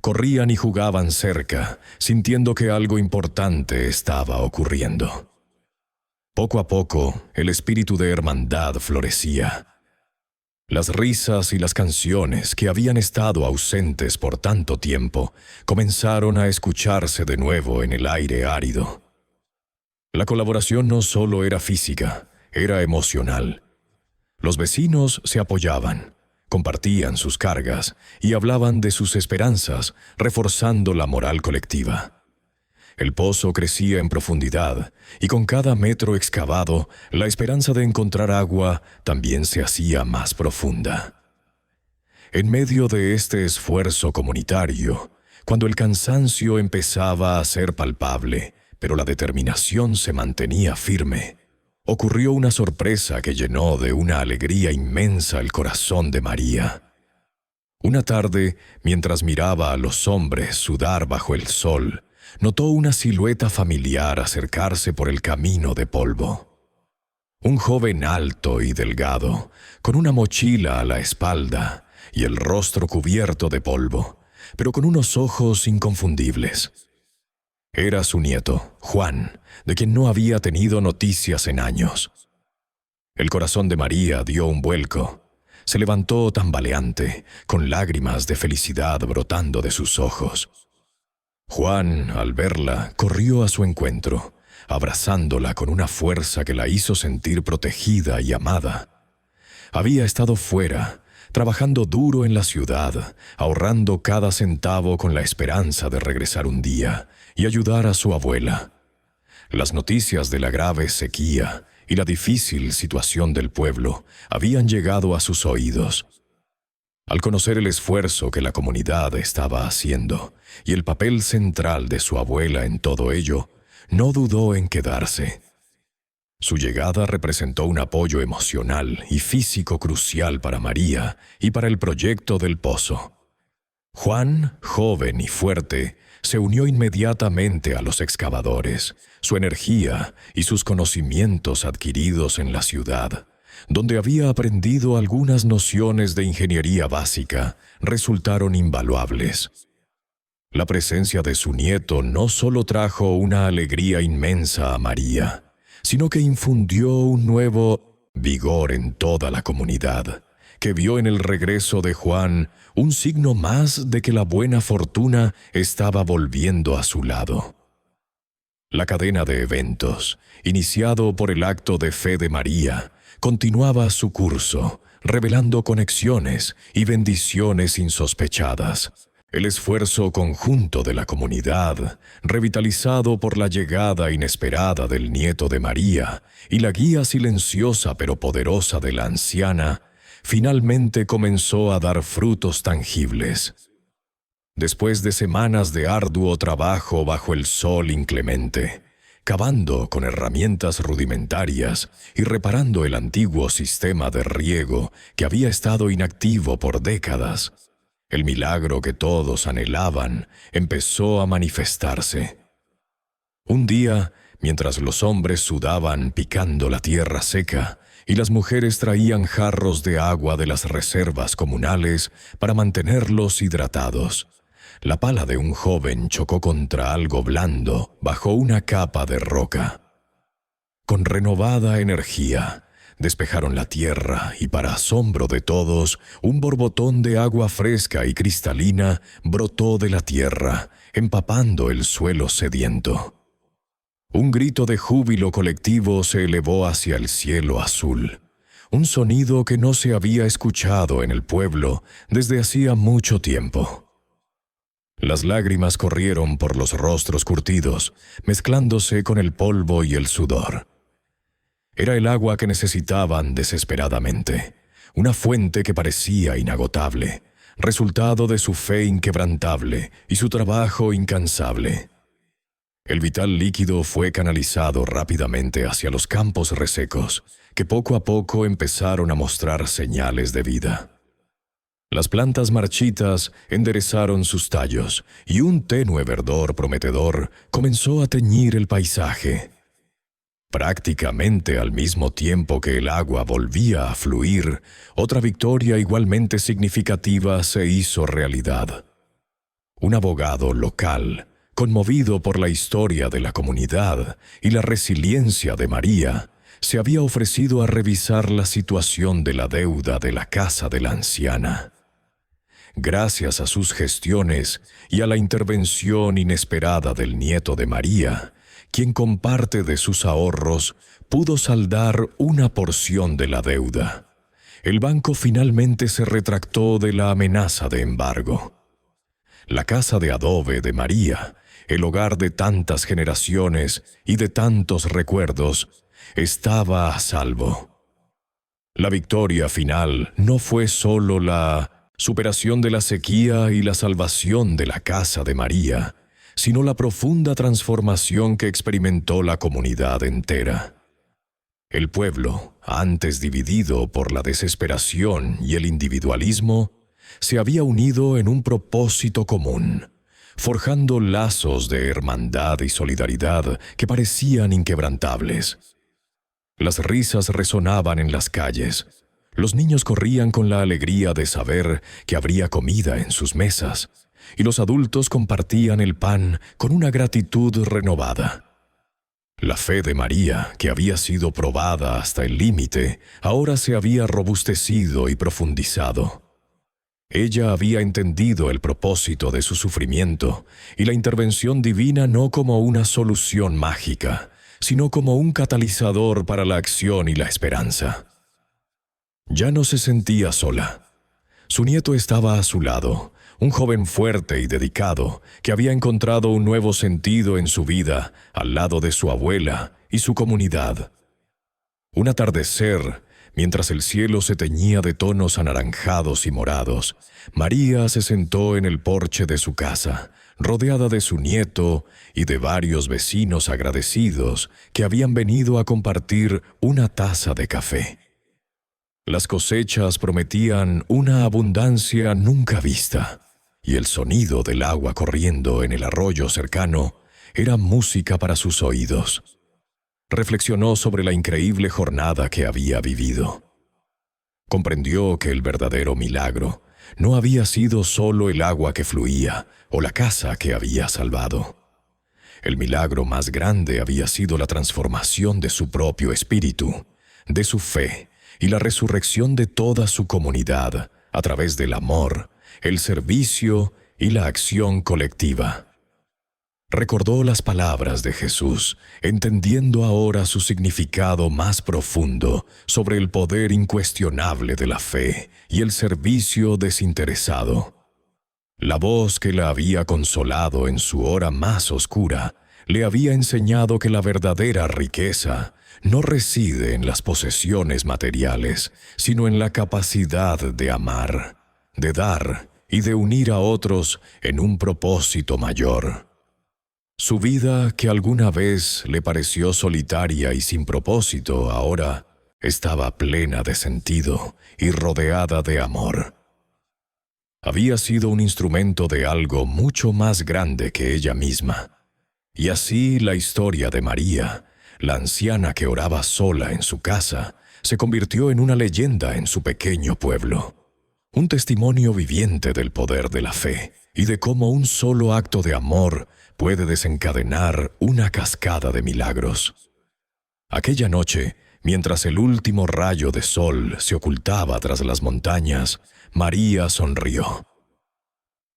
corrían y jugaban cerca, sintiendo que algo importante estaba ocurriendo. Poco a poco, el espíritu de hermandad florecía. Las risas y las canciones que habían estado ausentes por tanto tiempo comenzaron a escucharse de nuevo en el aire árido. La colaboración no solo era física, era emocional. Los vecinos se apoyaban, compartían sus cargas y hablaban de sus esperanzas, reforzando la moral colectiva. El pozo crecía en profundidad y con cada metro excavado, la esperanza de encontrar agua también se hacía más profunda. En medio de este esfuerzo comunitario, cuando el cansancio empezaba a ser palpable, pero la determinación se mantenía firme, ocurrió una sorpresa que llenó de una alegría inmensa el corazón de María. Una tarde, mientras miraba a los hombres sudar bajo el sol, notó una silueta familiar acercarse por el camino de polvo. Un joven alto y delgado, con una mochila a la espalda y el rostro cubierto de polvo, pero con unos ojos inconfundibles. Era su nieto, Juan, de quien no había tenido noticias en años. El corazón de María dio un vuelco. Se levantó tambaleante, con lágrimas de felicidad brotando de sus ojos. Juan, al verla, corrió a su encuentro, abrazándola con una fuerza que la hizo sentir protegida y amada. Había estado fuera, trabajando duro en la ciudad, ahorrando cada centavo con la esperanza de regresar un día y ayudar a su abuela. Las noticias de la grave sequía y la difícil situación del pueblo habían llegado a sus oídos. Al conocer el esfuerzo que la comunidad estaba haciendo y el papel central de su abuela en todo ello, no dudó en quedarse. Su llegada representó un apoyo emocional y físico crucial para María y para el proyecto del pozo. Juan, joven y fuerte, Se unió inmediatamente a los excavadores. Su energía y sus conocimientos adquiridos en la ciudad, donde había aprendido algunas nociones de ingeniería básica, resultaron invaluables. La presencia de su nieto no solo trajo una alegría inmensa a María, sino que infundió un nuevo vigor en toda la comunidad, que vio en el regreso de Juan un signo más de que la buena fortuna estaba volviendo a su lado. La cadena de eventos, iniciado por el acto de fe de María, continuaba su curso, revelando conexiones y bendiciones insospechadas. El esfuerzo conjunto de la comunidad, revitalizado por la llegada inesperada del nieto de María y la guía silenciosa pero poderosa de la anciana, finalmente comenzó a dar frutos tangibles. Después de semanas de arduo trabajo bajo el sol inclemente, cavando con herramientas rudimentarias y reparando el antiguo sistema de riego que había estado inactivo por décadas, el milagro que todos anhelaban empezó a manifestarse. Un día, mientras los hombres sudaban picando la tierra seca y las mujeres traían jarros de agua de las reservas comunales para mantenerlos hidratados, la pala de un joven chocó contra algo blando bajo una capa de roca. Con renovada energía, despejaron la tierra y, para asombro de todos, un borbotón de agua fresca y cristalina brotó de la tierra, empapando el suelo sediento. Un grito de júbilo colectivo se elevó hacia el cielo azul, un sonido que no se había escuchado en el pueblo desde hacía mucho tiempo. Las lágrimas corrieron por los rostros curtidos, mezclándose con el polvo y el sudor. Era el agua que necesitaban desesperadamente, una fuente que parecía inagotable, resultado de su fe inquebrantable y su trabajo incansable. El vital líquido fue canalizado rápidamente hacia los campos resecos, que poco a poco empezaron a mostrar señales de vida. Las plantas marchitas enderezaron sus tallos y un tenue verdor prometedor comenzó a teñir el paisaje. Prácticamente al mismo tiempo que el agua volvía a fluir, otra victoria igualmente significativa se hizo realidad. Un abogado local, conmovido por la historia de la comunidad y la resiliencia de María, se había ofrecido a revisar la situación de la deuda de la casa de la anciana. Gracias a sus gestiones y a la intervención inesperada del nieto de María, quien con parte de sus ahorros pudo saldar una porción de la deuda, el banco finalmente se retractó de la amenaza de embargo. La casa de adobe de María, el hogar de tantas generaciones y de tantos recuerdos, estaba a salvo. La victoria final no fue solo la superación de la sequía y la salvación de la casa de María, sino la profunda transformación que experimentó la comunidad entera. El pueblo, antes dividido por la desesperación y el individualismo, se había unido en un propósito común, forjando lazos de hermandad y solidaridad que parecían inquebrantables. Las risas resonaban en las calles. Los niños corrían con la alegría de saber que habría comida en sus mesas, y los adultos compartían el pan con una gratitud renovada. La fe de María, que había sido probada hasta el límite, ahora se había robustecido y profundizado. Ella había entendido el propósito de su sufrimiento y la intervención divina no como una solución mágica, sino como un catalizador para la acción y la esperanza. Ya no se sentía sola. Su nieto estaba a su lado, un joven fuerte y dedicado que había encontrado un nuevo sentido en su vida al lado de su abuela y su comunidad. Un atardecer, mientras el cielo se teñía de tonos anaranjados y morados, María se sentó en el porche de su casa, rodeada de su nieto y de varios vecinos agradecidos que habían venido a compartir una taza de café. Las cosechas prometían una abundancia nunca vista. y el sonido del agua corriendo en el arroyo cercano era música para sus oídos. Reflexionó sobre la increíble jornada que había vivido. Comprendió que el verdadero milagro no había sido solo el agua que fluía o la casa que había salvado. El milagro más grande había sido la transformación de su propio espíritu, de su fe y la resurrección de toda su comunidad a través del amor, el servicio y la acción colectiva. Recordó las palabras de Jesús, entendiendo ahora su significado más profundo sobre el poder incuestionable de la fe y el servicio desinteresado. La voz que la había consolado en su hora más oscura le había enseñado que la verdadera riqueza no reside en las posesiones materiales, sino en la capacidad de amar, de dar y de unir a otros en un propósito mayor. Su vida, que alguna vez le pareció solitaria y sin propósito, ahora estaba plena de sentido y rodeada de amor. Había sido un instrumento de algo mucho más grande que ella misma. Y así la historia de María, la anciana que oraba sola en su casa, se convirtió en una leyenda en su pequeño pueblo. Un testimonio viviente del poder de la fe y de cómo un solo acto de amor puede desencadenar una cascada de milagros. Aquella noche, mientras el último rayo de sol se ocultaba tras las montañas, María sonrió.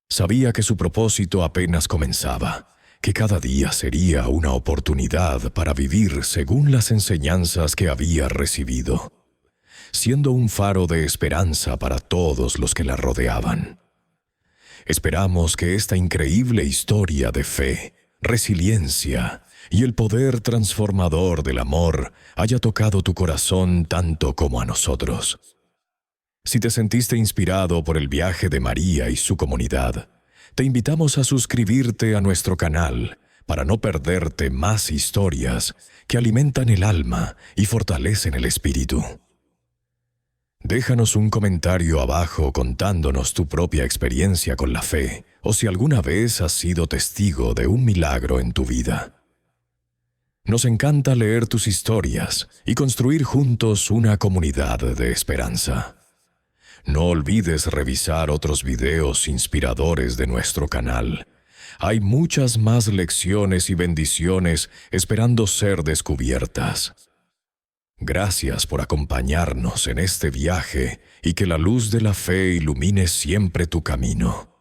Sabía que su propósito apenas comenzaba, que cada día sería una oportunidad para vivir según las enseñanzas que había recibido, siendo un faro de esperanza para todos los que la rodeaban. Esperamos que esta increíble historia de fe, resiliencia y el poder transformador del amor haya tocado tu corazón tanto como a nosotros. Si te sentiste inspirado por el viaje de María y su comunidad, te invitamos a suscribirte a nuestro canal para no perderte más historias que alimentan el alma y fortalecen el espíritu. Déjanos un comentario abajo contándonos tu propia experiencia con la fe o si alguna vez has sido testigo de un milagro en tu vida. Nos encanta leer tus historias y construir juntos una comunidad de esperanza. No olvides revisar otros videos inspiradores de nuestro canal. Hay muchas más lecciones y bendiciones esperando ser descubiertas. Gracias por acompañarnos en este viaje y que la luz de la fe ilumine siempre tu camino.